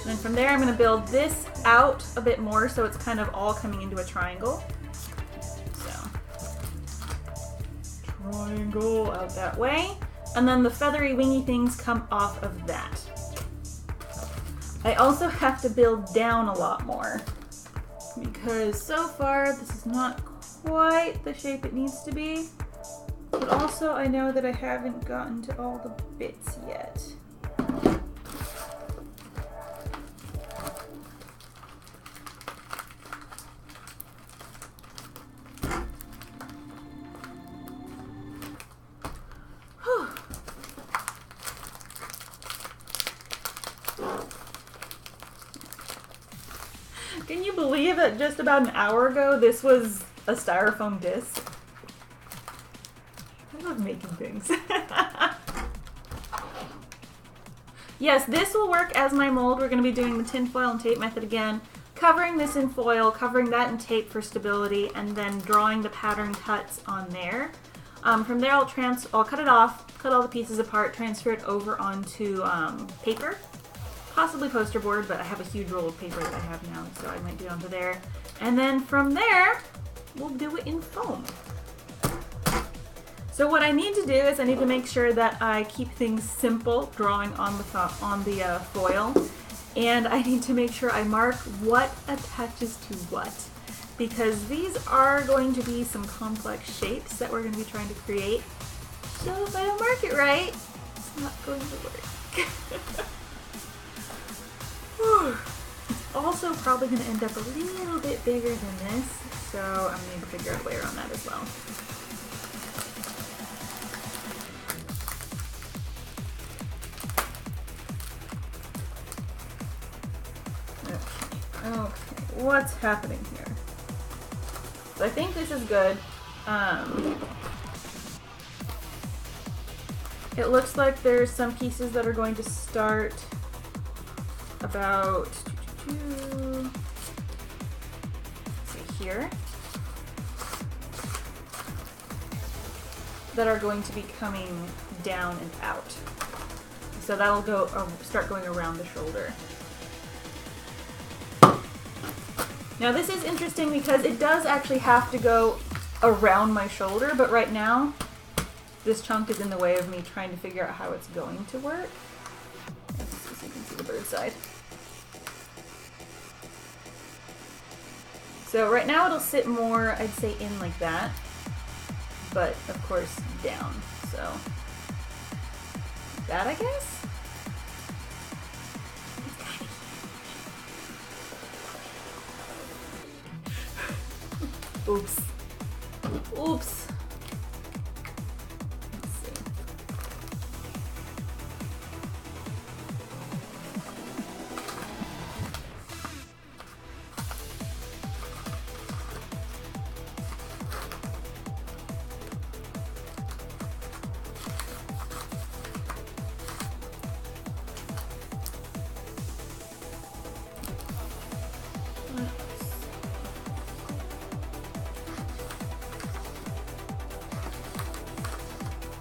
And then from there I'm going to build this out a bit more so it's kind of all coming into a triangle. Triangle out that way, and then the feathery wingy things come off of that. I also have to build down a lot more because so far this is not quite the shape it needs to be, but also I know that I haven't gotten to all the bits yet. Can you believe that just about an hour ago this was a styrofoam disc? I love making things. Yes, this will work as my mold. We're going to be doing the tin foil and tape method again. Covering this in foil, covering that in tape for stability, and then drawing the pattern cuts on there. From there, I'll cut it off, cut all the pieces apart, transfer it over onto paper, possibly poster board, but I have a huge roll of paper that I have now, so I might do it onto there. And then from there, we'll do it in foam. So what I need to do is I need to make sure that I keep things simple, drawing on the foil. And I need to make sure I mark what attaches to what, because these are going to be some complex shapes that we're going to be trying to create. So if I don't mark it right, it's not going to work. It's also probably going to end up a little bit bigger than this, so I'm going to figure out a way around that as well. Okay, what's happening here? So I think this is good. It looks like there's some pieces that are going to start about, let's see here, that are going to be coming down and out. So that'll go start going around the shoulder. Now this is interesting because it does actually have to go around my shoulder, but right now this chunk is in the way of me trying to figure out how it's going to work. So you can see the bird side. So right now it'll sit more, I'd say, in like that, but of course down. So like that, I guess. Oops. Oops. Let's see.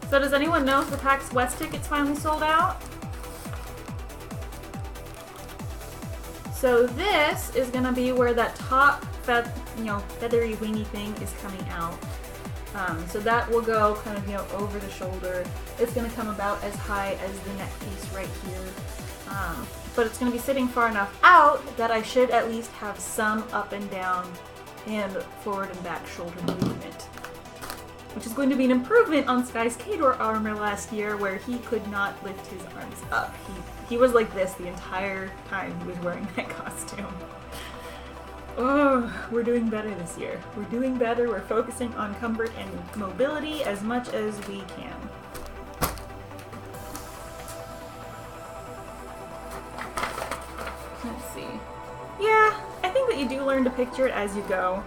So does anyone know if the PAX West tickets finally sold out? So this is gonna be where that top feathery wingy thing is coming out. So that will go kind of over the shoulder. It's gonna come about as high as the neck piece right here. But it's gonna be sitting far enough out that I should at least have some up and down and forward and back shoulder movement, which is going to be an improvement on Sky's Kador armor last year, where he could not lift his arms up. He was like this the entire time he was wearing that costume. Oh, we're doing better this year. We're doing better. We're focusing on comfort and mobility as much as we can. Let's see. Yeah, I think that you do learn to picture it as you go.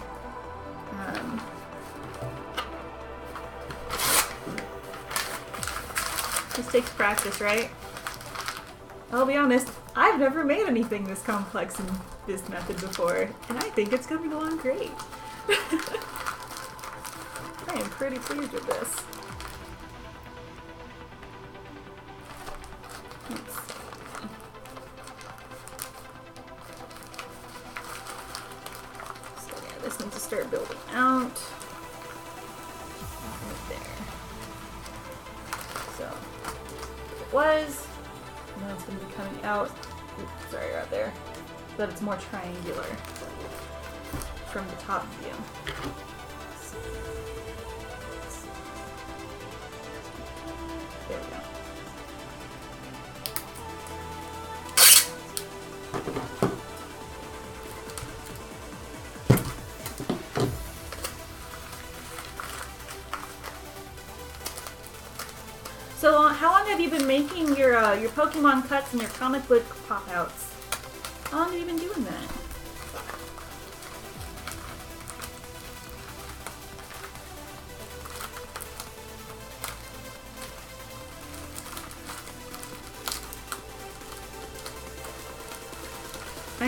This takes practice, right? I'll be honest, I've never made anything this complex in this method before, and I think it's coming along great. I am pretty pleased with this. Let's see. So yeah, this needs to start building out. Right there. So was, and then it's going to be coming out, oops, sorry, right there, so that it's more triangular from the top view. There we go. So how long have you been making your Pokemon cuts and your comic book pop-outs? How long have you been doing that?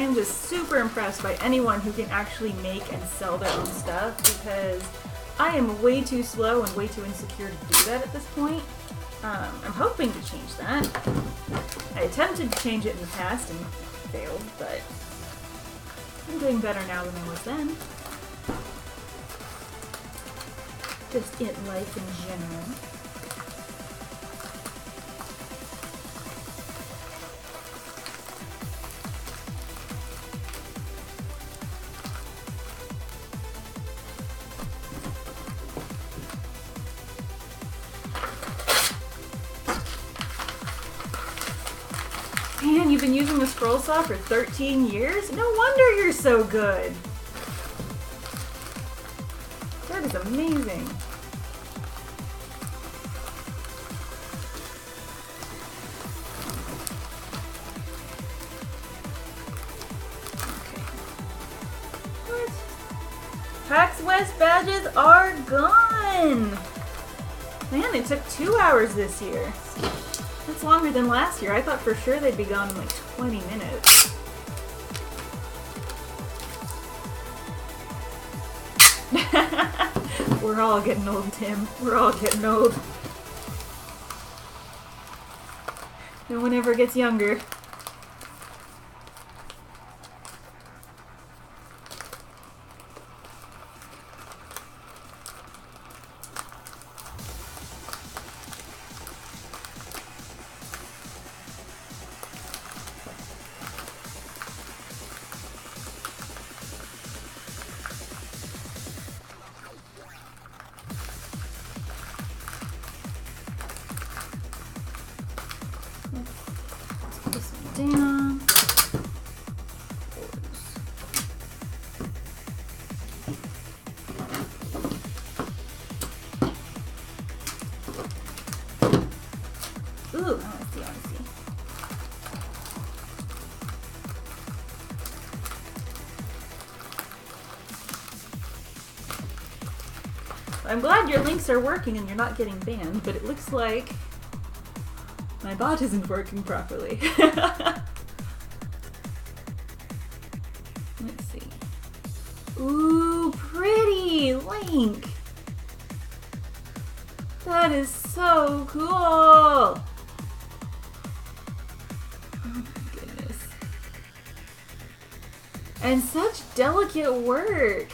am just super impressed by anyone who can actually make and sell their own stuff, because I am way too slow and way too insecure to do that at this point. I'm hoping to change that. I attempted to change it in the past and failed, but I'm doing better now than I was then. Just in life in general. Man, you've been using the scroll saw for 13 years? No wonder you're so good! That is amazing. Okay. What? PAX West badges are gone! Man, it took 2 hours this year. That's longer than last year. I thought for sure they'd be gone in like 20 minutes. We're all getting old, Tim. We're all getting old. No one ever gets younger. Down. Ooh, I want to see. I'm glad your links are working and you're not getting banned, but it looks like my bot isn't working properly. Let's see. Ooh, pretty Link! That is so cool! Oh my goodness. And such delicate work!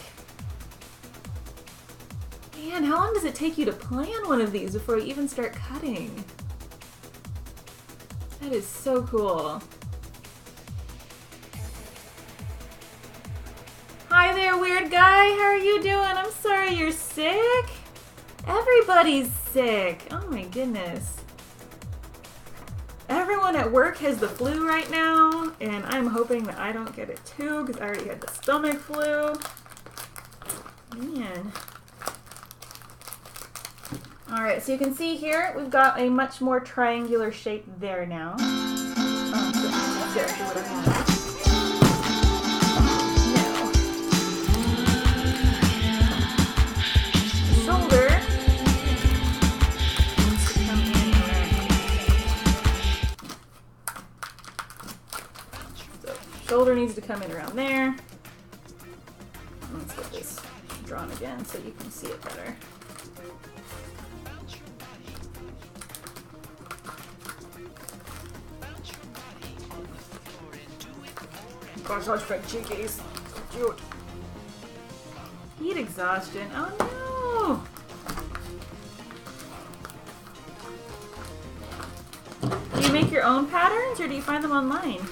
Man, how long does it take you to plan one of these before you even start cutting? That is so cool. Hi there, weird guy. How are you doing? I'm sorry you're sick. Everybody's sick. Oh my goodness. Everyone at work has the flu right now, and I'm hoping that I don't get it too, because I already had the stomach flu. Man. Alright, so you can see here, we've got a much more triangular shape there now. That's exactly what I wanted. Now, the shoulder needs to come in around. So, shoulder needs to come in around there. Let's get this drawn again so you can see it better. Gosh, such big cheekies. Cute. Heat exhaustion. Oh no! Do you make your own patterns or do you find them online?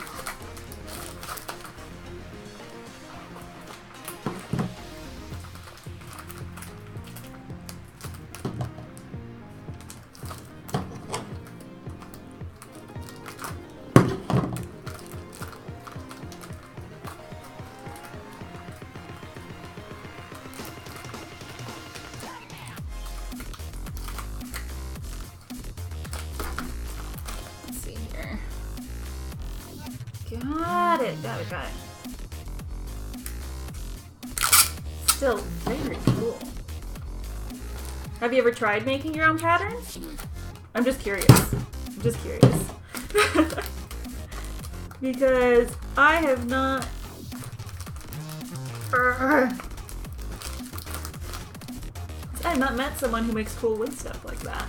Got it. Still very cool. Have you ever tried making your own patterns? I'm just curious. because I have not. I have not met someone who makes cool wood stuff like that.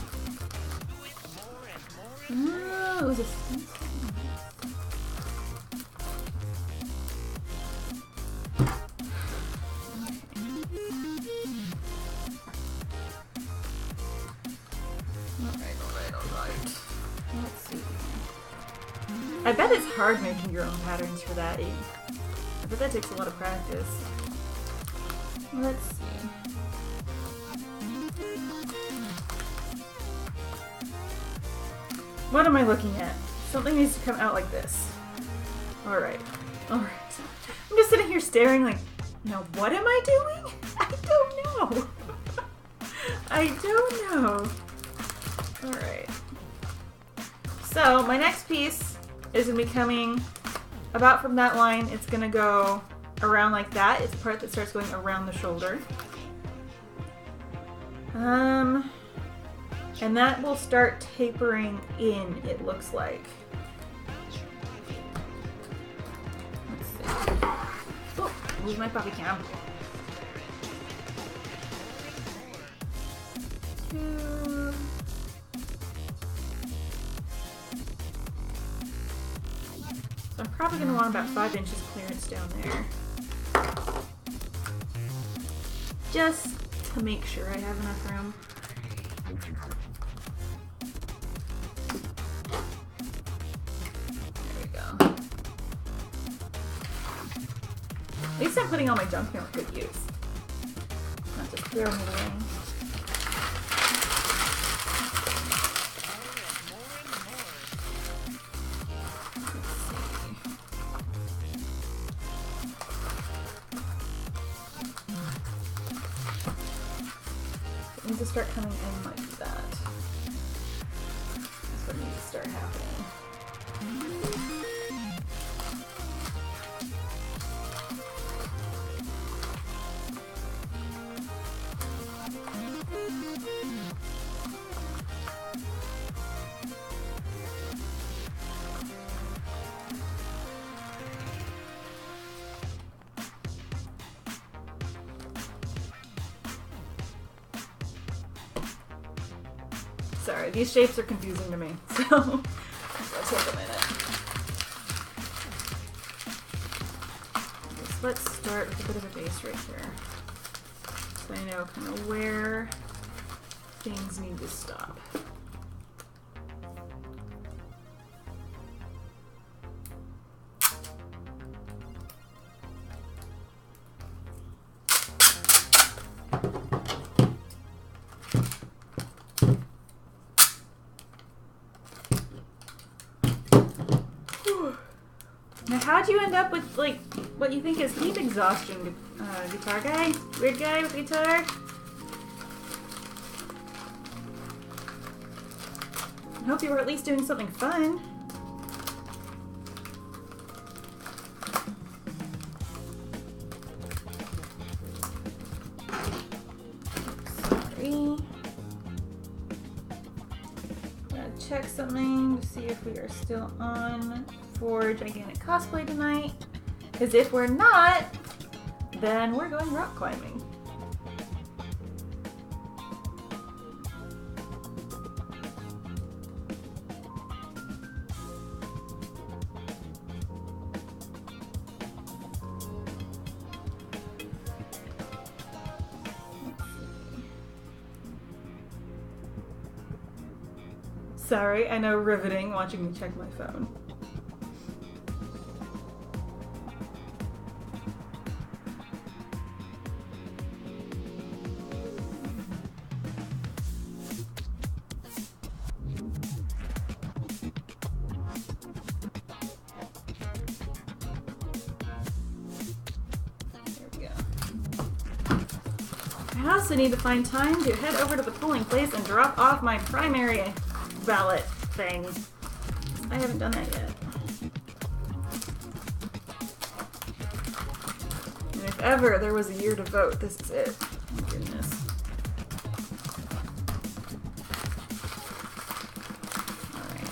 Oh, it was a. Alright. Let's see. I bet it's hard making your own patterns for that. I bet that takes a lot of practice. Let's see. What am I looking at? Something needs to come out like this. Alright. Alright. I'm just sitting here staring like, now what am I doing? I don't know. I don't know. Alright. So, my next piece is going to be coming about from that line. It's going to go around like that. It's the part that starts going around the shoulder. And that will start tapering in, it looks like. Let's see. Oh, lose my puppy cam. So I'm probably going to want about 5 inches clearance down there. Just to make sure I have enough room. There we go. At least I'm putting all my junk here with good use. Not just throwing it away. To start coming in like that. That's what needs to start happening. Sorry, these shapes are confusing to me, so it'll take a minute. So let's start with a bit of a base right here, so I know kind of where things need to stop. Now, how'd you end up with, like, what you think is heat exhaustion, guitar guy? Weird guy with guitar? I hope you were at least doing something fun. Sorry. Gotta check something to see if we are still on for Gigantic Cosplay tonight, because if we're not, then we're going rock climbing. Sorry, I know, riveting watching me check my phone. I also need to find time to head over to the polling place and drop off my primary ballot thing. I haven't done that yet. And if ever there was a year to vote, this is it. Oh, goodness. Alright.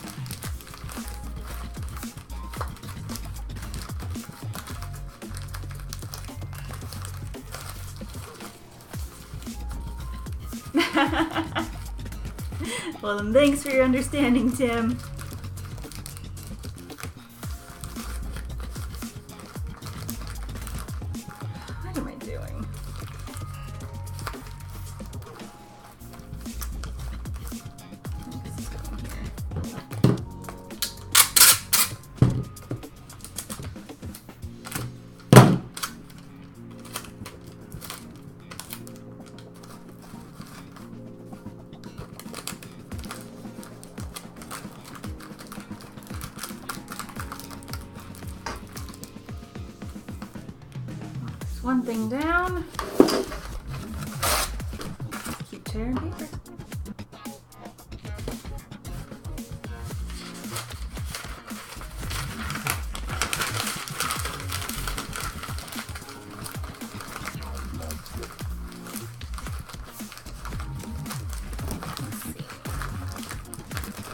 Well, then thanks for your understanding, Tim. What am I doing? This is going here. One thing down. Keep tearing paper.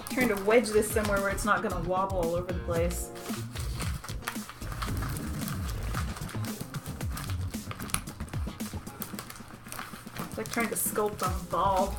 Trying to wedge this somewhere where it's not going to wobble all over the place. It's like trying to sculpt on a ball.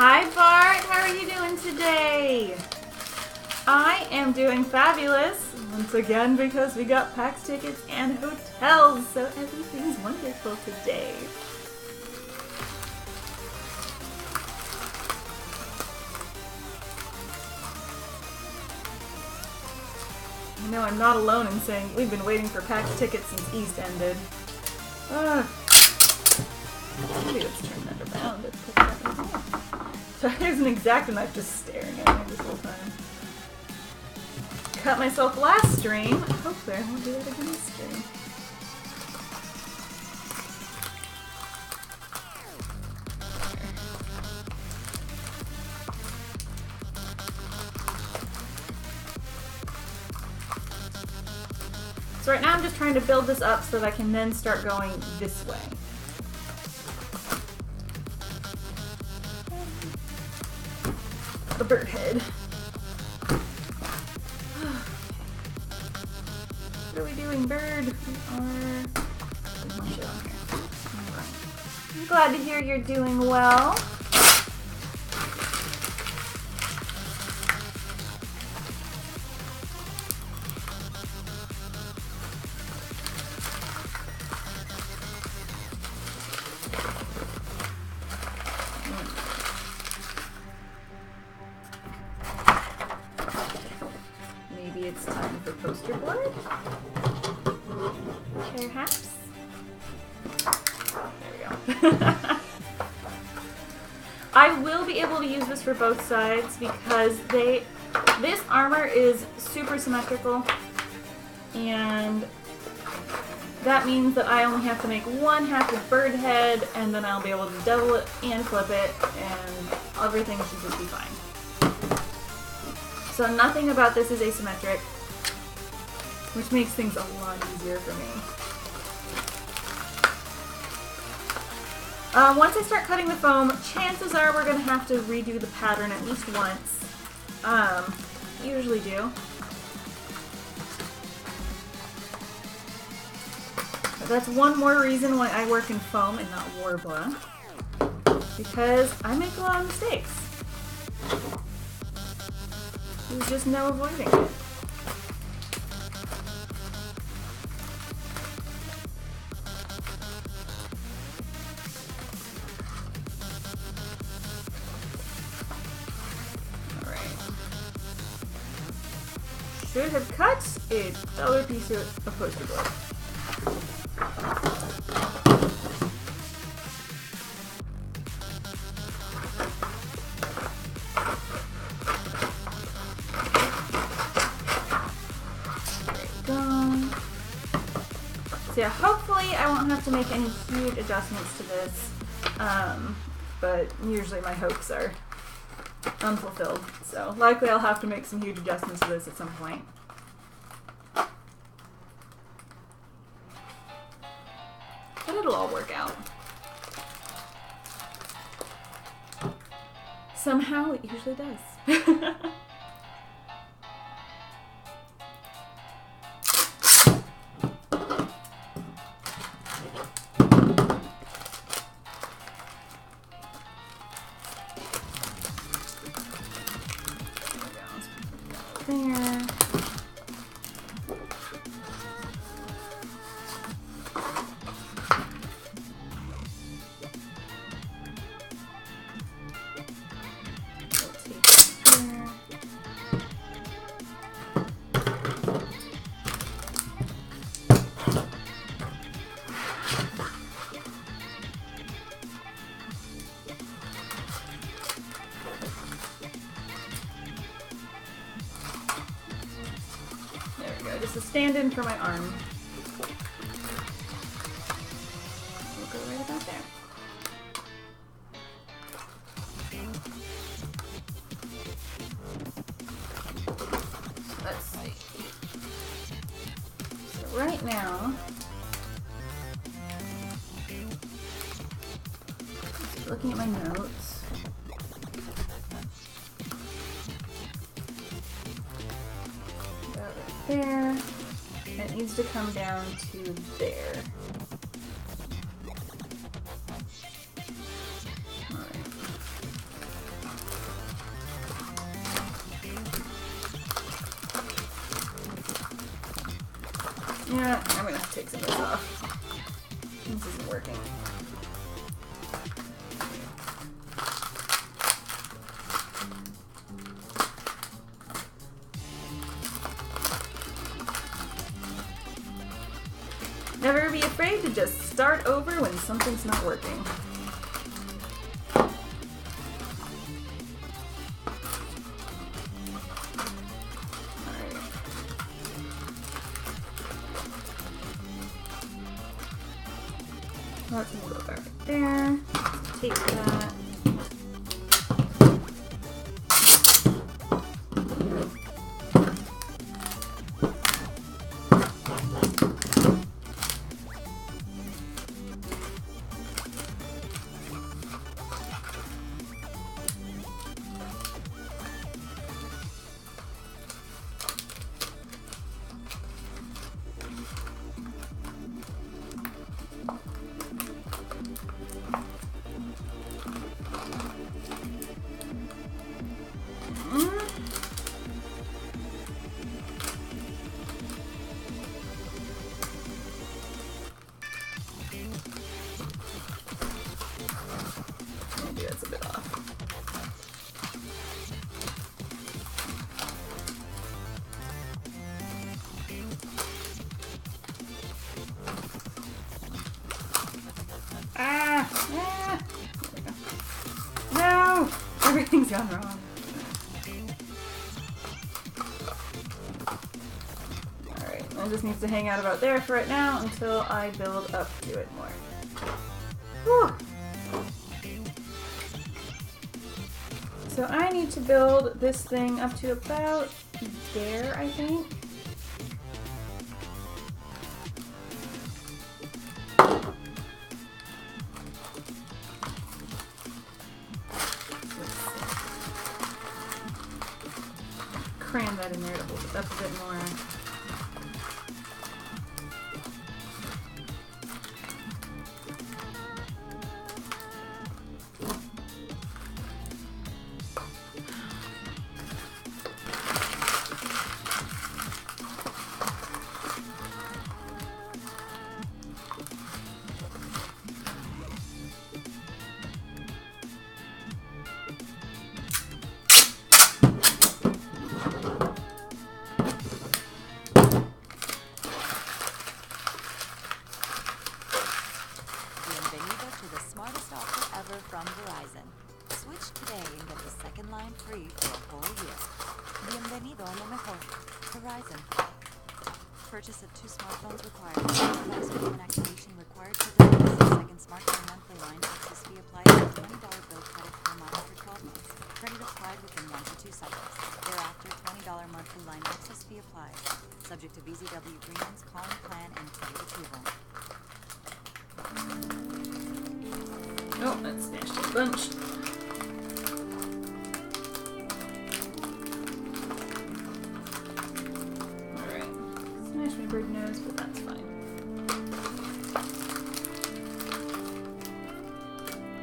Hi Bart, how are you doing today? I am doing fabulous, once again because we got PAX tickets and hotels, so everything's wonderful today. I know I'm not alone in saying we've been waiting for PAX tickets since East ended. Maybe let's turn that around and put that in here. So here's an X-Acto knife just staring at me this whole time. Cut myself last stream. Hopefully I won't do that again this stream. So right now I'm just trying to build this up so that I can then start going this way. A bird head. What are we doing, bird? We are... There's one shit on here. Alright. I'm glad to hear you're doing well. Maybe it's time for poster board? Perhaps? There we go. I will be able to use this for both sides because this armor is super symmetrical, and that means that I only have to make one half of bird head, and then I'll be able to double it and flip it, and everything should just be fine. So nothing about this is asymmetric, which makes things a lot easier for me. Once I start cutting the foam, chances are we're going to have to redo the pattern at least once. Usually do. But that's one more reason why I work in foam and not Worbla. Because I make a lot of mistakes. There's just no avoiding it. should have cut a dollar piece of poster board. So yeah, hopefully I won't have to make any huge adjustments to this, but usually my hopes are unfulfilled, so likely I'll have to make some huge adjustments to this at some point. But it'll all work out. Somehow it usually does. There. Just a stand-in for my arm. We'll go right about there. Let's see. So right now, looking at my notes. About right there. And it needs to come down to there. Alright. Yeah, I'm gonna have to take some of this off. This isn't working. Never be afraid to just start over when something's not working. Alright. That's gonna go back there. Take that. Maybe that's a bit off. Ah! No! Everything's gone wrong. Alright, it just needs to hang out about there for right now until I build up to it more. Whew. So I need to build this thing up to about there, I think. Cram that in there to hold it up a bit more.
Bienvenido a lo mejor. Verizon. Purchase of 2 smartphones required. Device payment activation required for the 6-second smartphone monthly line. Access fee applied to a $20 bill credit per month for 12 months. Credit applied within 1 to 2 cycles. Thereafter, $20 monthly line access fee applied. Subject to VZW agreements, calling plan, and credit approval.
Oh, that's smashed a bunch. Alright. Smashed my bird nose, but that's fine.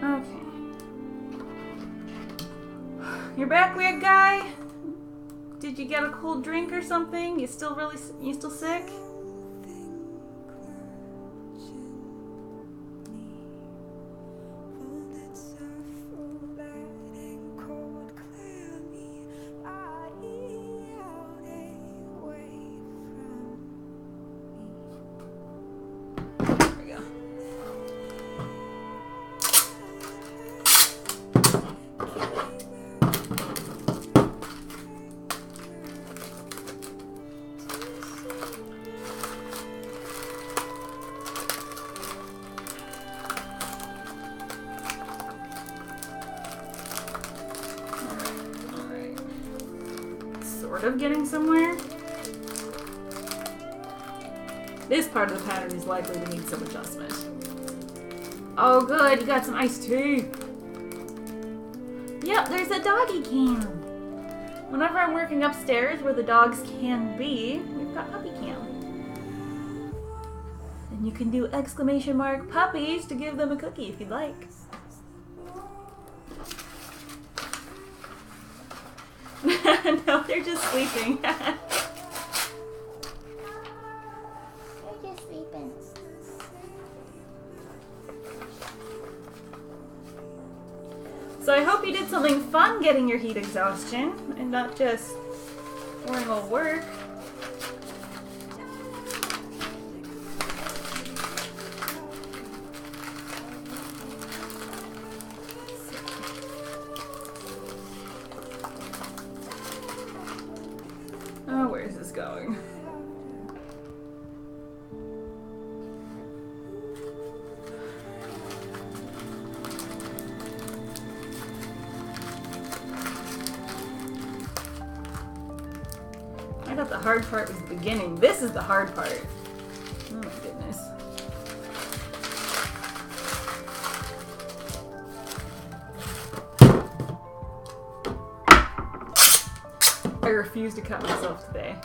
Okay. You're back, weird guy? Did you get a cold drink or something? You still sick? Sort of getting somewhere. This part of the pattern is likely to need some adjustment. Oh good, you got some iced tea. Yep, there's a doggy cam. Whenever I'm working upstairs where the dogs can be, we've got puppy cam. And you can do ! puppies to give them a cookie if you'd like. No, they're just sleeping.
They're just sleeping.
So I hope you did something fun getting your heat exhaustion and not just boring old work. Oh, where's this going? I thought the hard part was the beginning. This is the hard part. Oh my goodness. I refuse to cut myself today.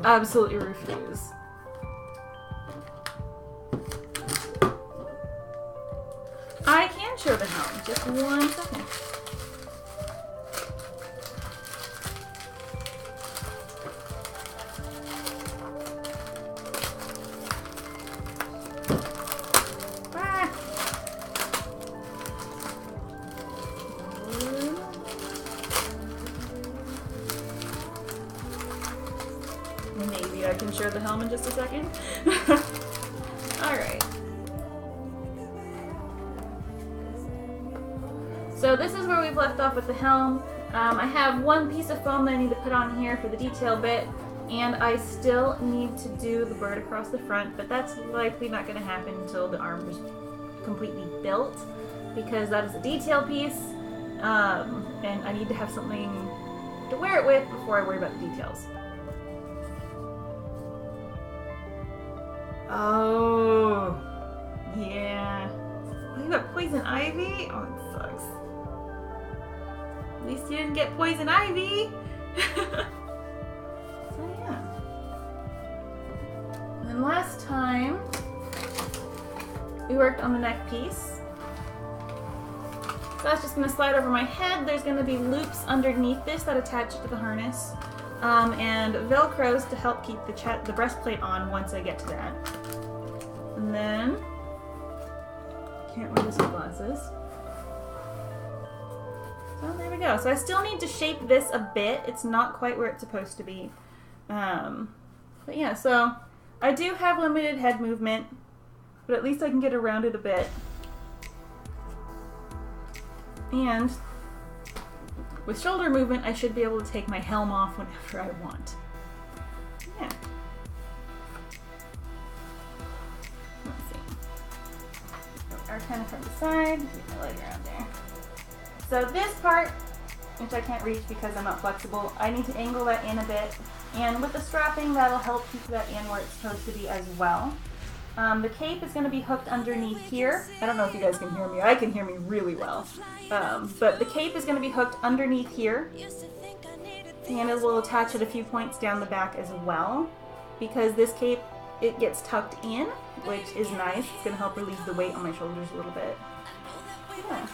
Absolutely refuse. I can show the helm. Just 1 second. Ah. Maybe I can show the helm in just a second. Alright. So this is where we've left off with the helm. I have one piece of foam that I need to put on here for the detail bit, and I still need to do the bird across the front, but that's likely not going to happen until the arm is completely built, because that is a detail piece, and I need to have something to wear it with before I worry about the details. Oh, yeah. Oh, you got poison ivy? Oh, it sucks. At least you didn't get poison ivy. So yeah. And then last time, we worked on the neck piece. So that's just going to slide over my head. There's going to be loops underneath this that attach to the harness. And Velcros to help keep the breastplate on once I get to that. And then, can't wear the sunglasses. So there we go. So I still need to shape this a bit. It's not quite where it's supposed to be. But yeah, so I do have limited head movement, but at least I can get around it a bit. And with shoulder movement, I should be able to take my helm off whenever I want. Yeah. Let's see. Our kind of from the side. Get my leg around there. So this part, which I can't reach because I'm not flexible, I need to angle that in a bit. And with the strapping, that'll help keep that in where it's supposed to be as well. The cape is going to be hooked underneath here. I don't know if you guys can hear me. I can hear me really well. But the cape is going to be hooked underneath here. And it will attach at a few points down the back as well. Because this cape, it gets tucked in, which is nice. It's going to help relieve the weight on my shoulders a little bit. Yeah.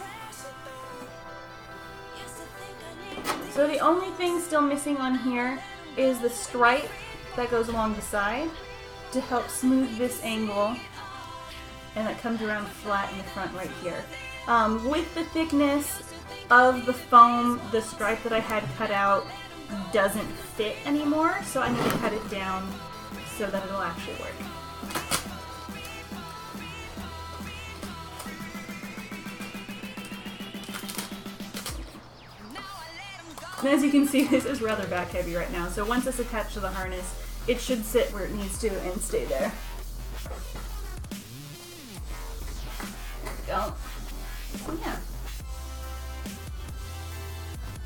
So the only thing still missing on here is the stripe that goes along the side to help smooth this angle, and it comes around flat in the front right here. With the thickness of the foam, the stripe that I had cut out doesn't fit anymore, so I need to cut it down so that it'll actually work. And as you can see, this is rather back heavy right now, so once it's attached to the harness, it should sit where it needs to and stay there. There we go. So yeah.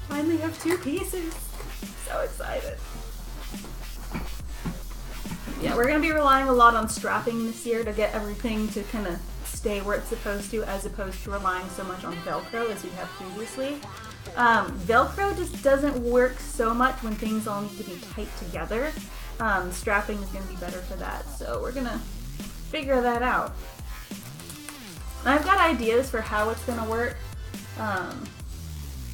Finally have 2 pieces. So excited. Yeah, we're going to be relying a lot on strapping this year to get everything to kind of stay where it's supposed to, as opposed to relying so much on Velcro as we have previously. Velcro just doesn't work so much when things all need to be tight together. Strapping is going to be better for that, so we're going to figure that out. I've got ideas for how it's going to work. I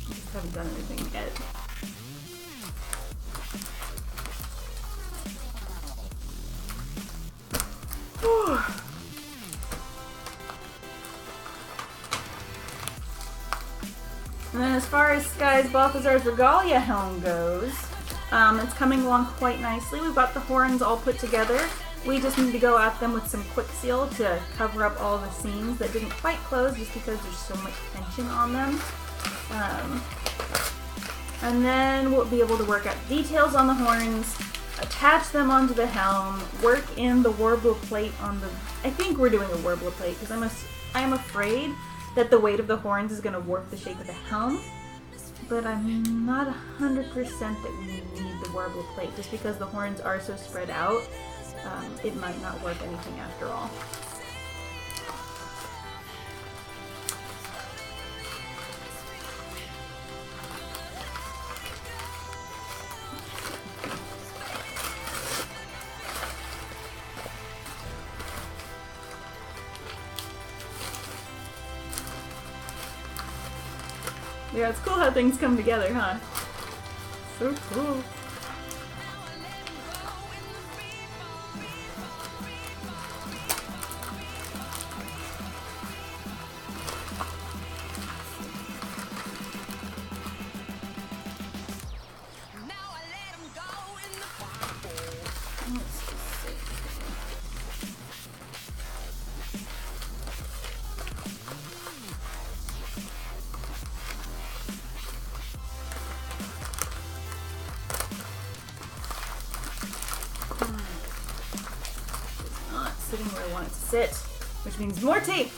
just haven't done anything yet. And then as far as Sky's Balthazar's Regalia helm goes, it's coming along quite nicely. We've got the horns all put together. We just need to go at them with some quick seal to cover up all the seams that didn't quite close just because there's so much tension on them. And then we'll be able to work out details on the horns, attach them onto the helm, work in the warble plate on the... I think we're doing a warble plate because I'm afraid that the weight of the horns is going to warp the shape of the helm. But I'm not 100% that we need the warble plate just because the horns are so spread out. It might not work anything after all. Yeah, it's cool how things come together, huh? So cool. Sitting where I want it to sit, which means more tape.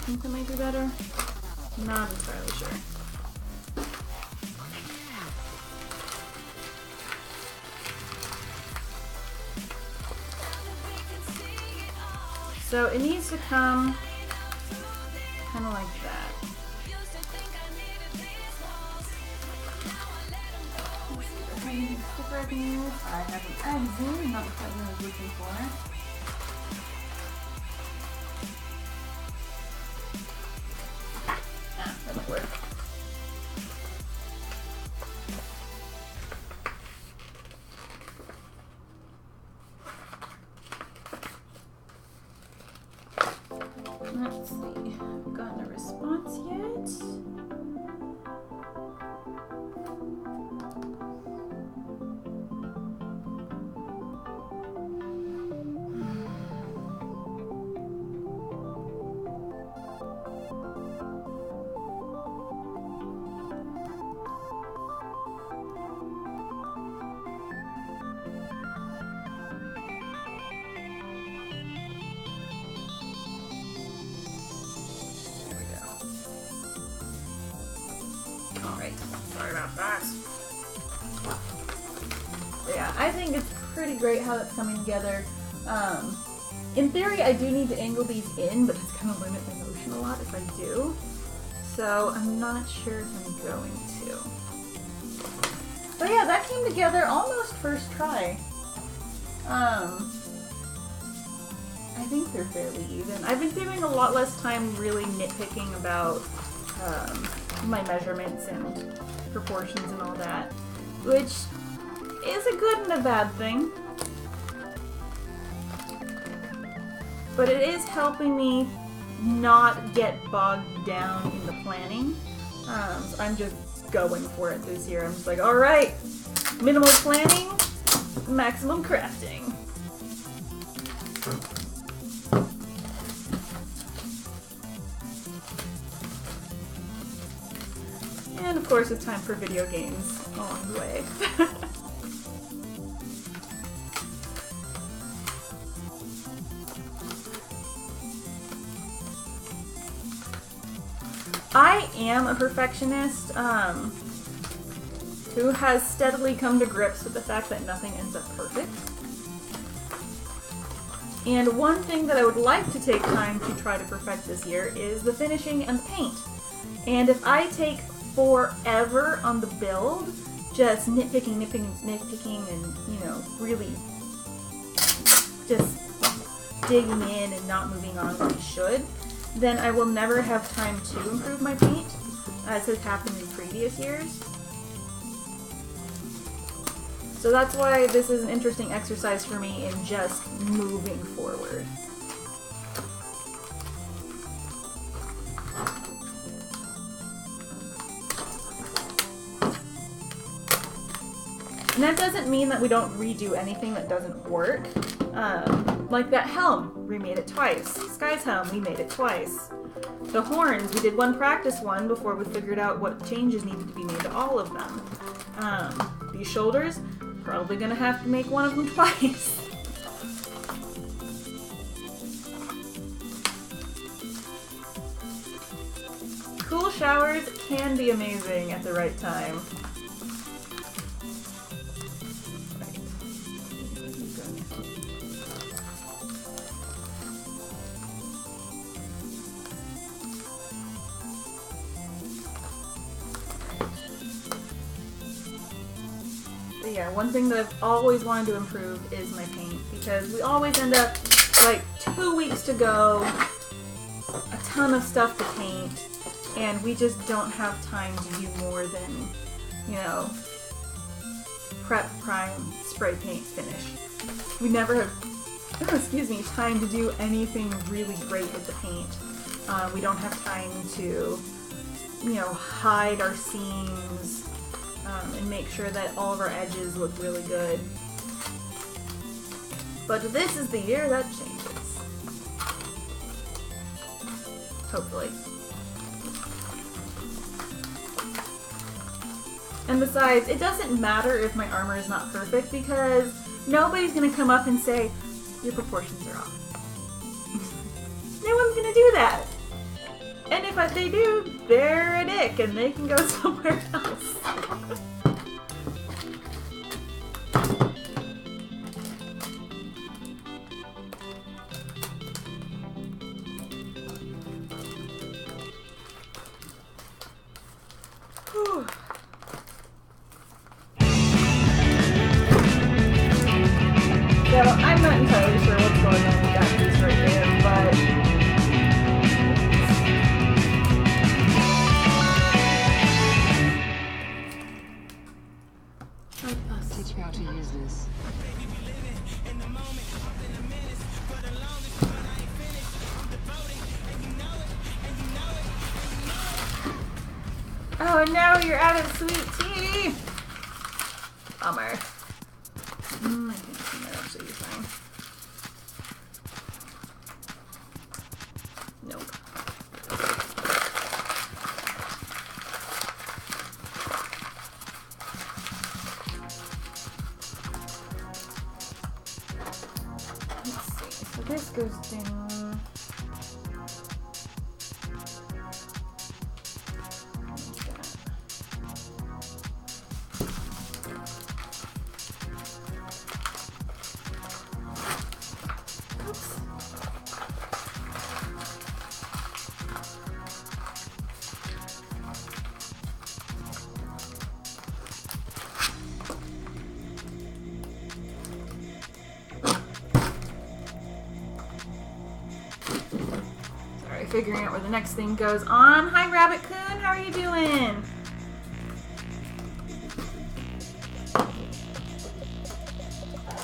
Think that might be better? Not entirely sure. So it needs to come kind of like that. I haven't. I'm really not quite what I was looking for. That might work. Let's see. Haven't gotten a response yet. Alright, sorry about that. But yeah, I think it's pretty great how it's coming together. In theory, I do need to angle these in, but it's going to limit my motion a lot if I do. So I'm not sure if I'm going to. But yeah, that came together almost first try. I think they're fairly even. I've been doing a lot less time really nitpicking about my measurements and proportions and all that, which is a good and a bad thing. But it is helping me not get bogged down in the planning. So I'm just going for it this year. I'm just like, alright, minimal planning, maximum crafting. And of course, it's time for video games along the way. I am a perfectionist who has steadily come to grips with the fact that nothing ends up perfect. And one thing that I would like to take time to try to perfect this year is the finishing and the paint. And if I take forever on the build, just nitpicking, and, you know, really just digging in and not moving on like I should, then I will never have time to improve my paint, as has happened in previous years. So that's why this is an interesting exercise for me in just moving forward. And that doesn't mean that we don't redo anything that doesn't work. Like that helm, we made it twice. Sky's helm, we made it twice. The horns, we did one practice one before we figured out what changes needed to be made to all of them. These shoulders, probably gonna have to make one of them twice. Cool showers can be amazing at the right time. Yeah, one thing that I've always wanted to improve is my paint, because we always end up like 2 weeks to go, a ton of stuff to paint, and we just don't have time to do more than, you know, prep, prime, spray paint, finish. We never have, time to do anything really great with the paint. We don't have time to, you know, hide our seams, and make sure that all of our edges look really good. But this is the year that changes. Hopefully. And besides, it doesn't matter if my armor is not perfect, because nobody's gonna come up and say, your proportions are off. No one's gonna do that. And if they do, they're a dick and they can go somewhere else. Whew. So I'm not entirely sure what's going on with that piece right there, but Oh no, you're out of sweet tea! Bummer. I think this might actually be fine. Nope. Let's see. So this goes down. Figuring out where the next thing goes on. Hi, Rabbit Coon. How are you doing?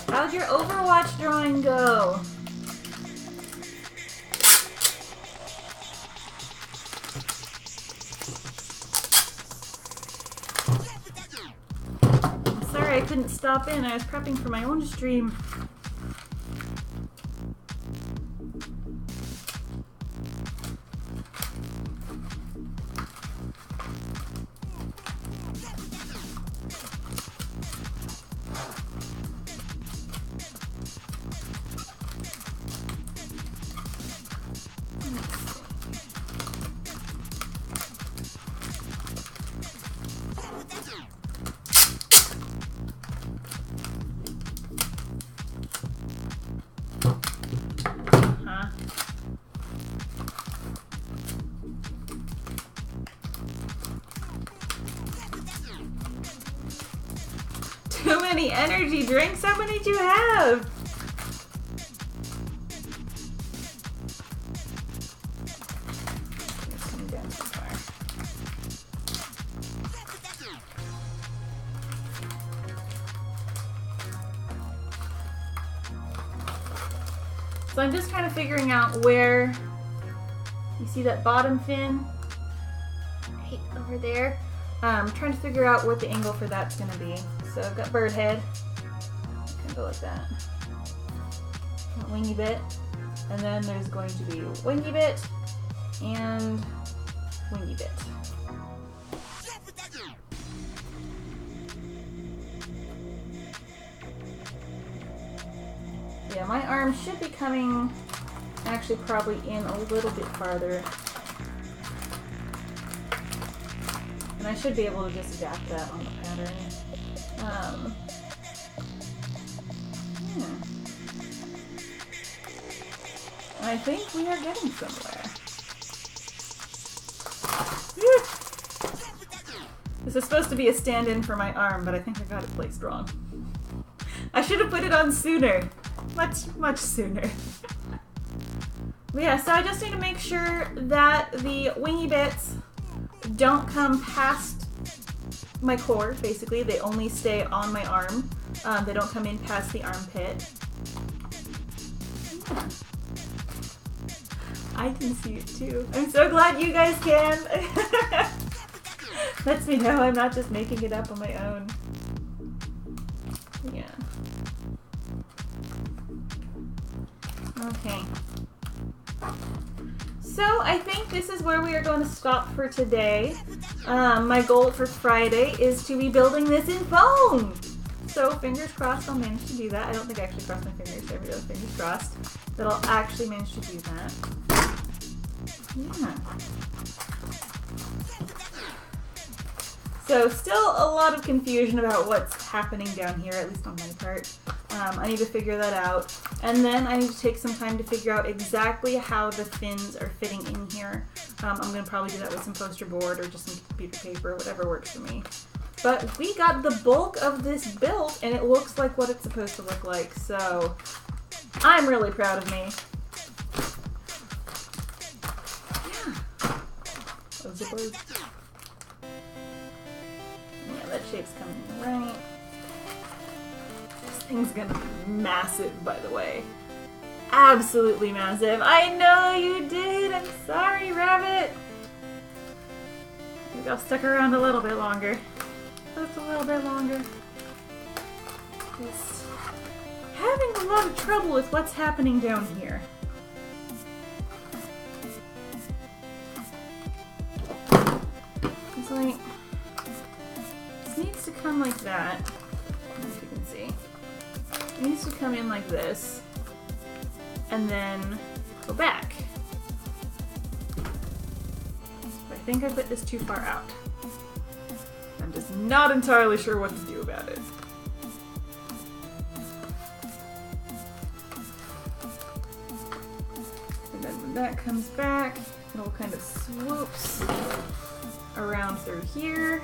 How'd your Overwatch drawing go? I'm sorry I couldn't stop in. I was prepping for my own stream. Too many energy drinks? How many do you have? It's coming down too far. So I'm just kind of figuring out where you see that bottom fin right over there. I'm trying to figure out what the angle for that's going to be. So I've got bird head. Kind of go like that. Got wingy bit. And then there's going to be wingy bit and wingy bit. Yeah, my arm should be coming actually probably in a little bit farther. And I should be able to just adapt that on the pattern. Yeah. I think we are getting somewhere. This is supposed to be a stand-in for my arm, but I think I got it placed wrong. I should have put it on sooner. Much sooner. But yeah, so I just need to make sure that the wingy bits don't come past my core, basically. They only stay on my arm. They don't come in past the armpit. Yeah. I can see it too. I'm so glad you guys can. Lets me know I'm not just making it up on my own. Yeah. Okay. So I think this is where we are going to stop for today. My goal for Friday is to be building this in foam. So fingers crossed I'll manage to do that. I don't think I actually crossed my fingers. Every other fingers crossed that I'll actually manage to do that. Yeah. So still a lot of confusion about what's happening down here, at least on my part. I need to figure that out. And then I need to take some time to figure out exactly how the fins are fitting in here. I'm going to probably do that with some poster board or just some computer paper, whatever works for me. But we got the bulk of this built, and it looks like what it's supposed to look like. So I'm really proud of me. Yeah. Those are birds. Yeah, that shape's coming right. This thing's gonna be massive, by the way. Absolutely massive. I know you did! I'm sorry, Rabbit! Maybe I'll stick around a little bit longer. Just a little bit longer. Just having a lot of trouble with what's happening down here. It's like, this needs to come like that. I don't know if you can see. It needs to come in like this, and then go back. But I think I put this too far out. I'm just not entirely sure what to do about it. And then when that comes back, it'll kind of swoops around through here.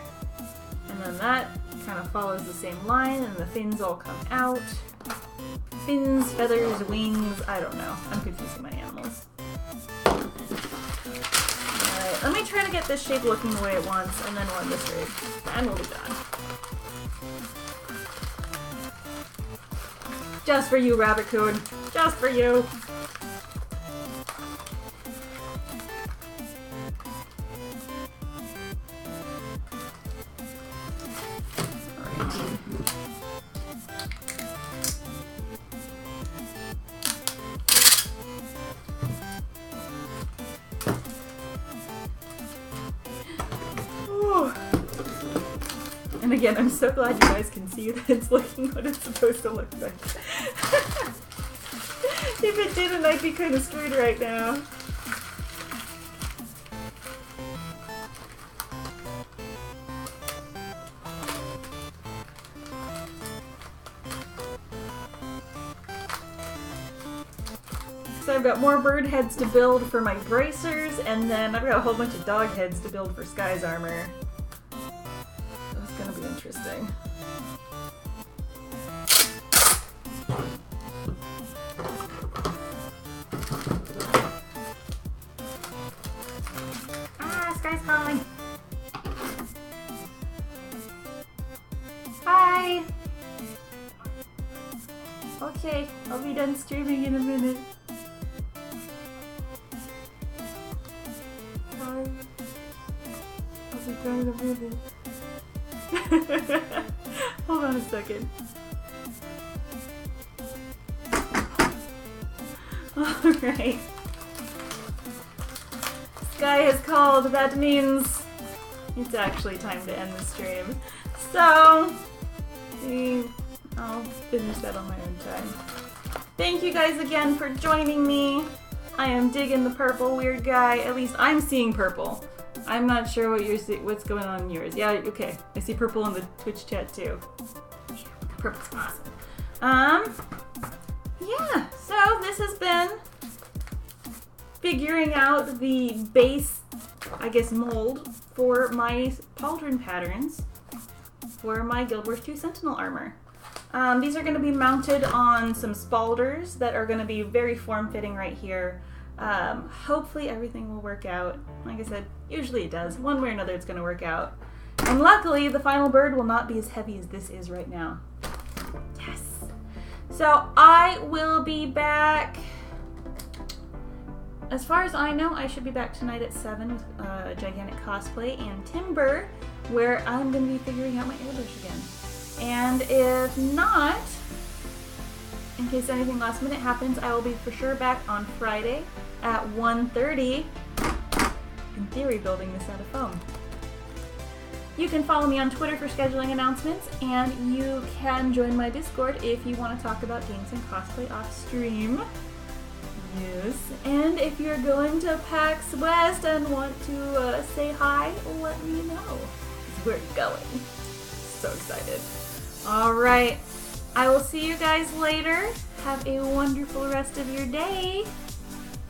And then that kind of follows the same line, and the fins all come out. Fins, feathers, wings, I don't know. I'm confusing my animals. Alright, let me try to get this shape looking the way it wants, and then we'll end this raid. And we'll be done. Just for you, Rabbit Coon. Just for you. And again, I'm so glad you guys can see that it's looking what it's supposed to look like. If it didn't, I'd be kind of screwed right now. So I've got more bird heads to build for my bracers, and then I've got a whole bunch of dog heads to build for Sky's armor. That's gonna be interesting. Ah, Sky's calling. Hi! Okay, I'll be done streaming in a minute. Hi. I'll be done in a minute. Hold on a second. Alright. Sky has called. That means it's actually time to end the stream. So, I'll finish that on my own time. Thank you guys again for joining me. I am digging the purple, weird guy. At least I'm seeing purple. I'm not sure what you're what's going on in yours. Yeah, okay. I see purple in the Twitch chat too. Yeah, purple's awesome. Yeah, so this has been figuring out the base, I guess, mold for my pauldron patterns for my Guild Wars 2 Sentinel armor. These are going to be mounted on some spalders that are going to be very form-fitting right here. Hopefully everything will work out. Like I said, usually it does. One way or another it's going to work out. And luckily the final bird will not be as heavy as this is right now. Yes! So I will be back... As far as I know, I should be back tonight at 7 with Gigantic Cosplay and Timber, where I'm going to be figuring out my airbrush again. And if not, in case anything last minute happens, I will be for sure back on Friday at 1:30, in theory building this out of foam. You can follow me on Twitter for scheduling announcements, and you can join my Discord if you want to talk about games and cosplay off stream. Yes, and if you're going to PAX West and want to say hi, let me know. We're going. So excited. Alright, I will see you guys later. Have a wonderful rest of your day.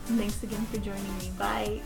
And thanks again for joining me. Bye.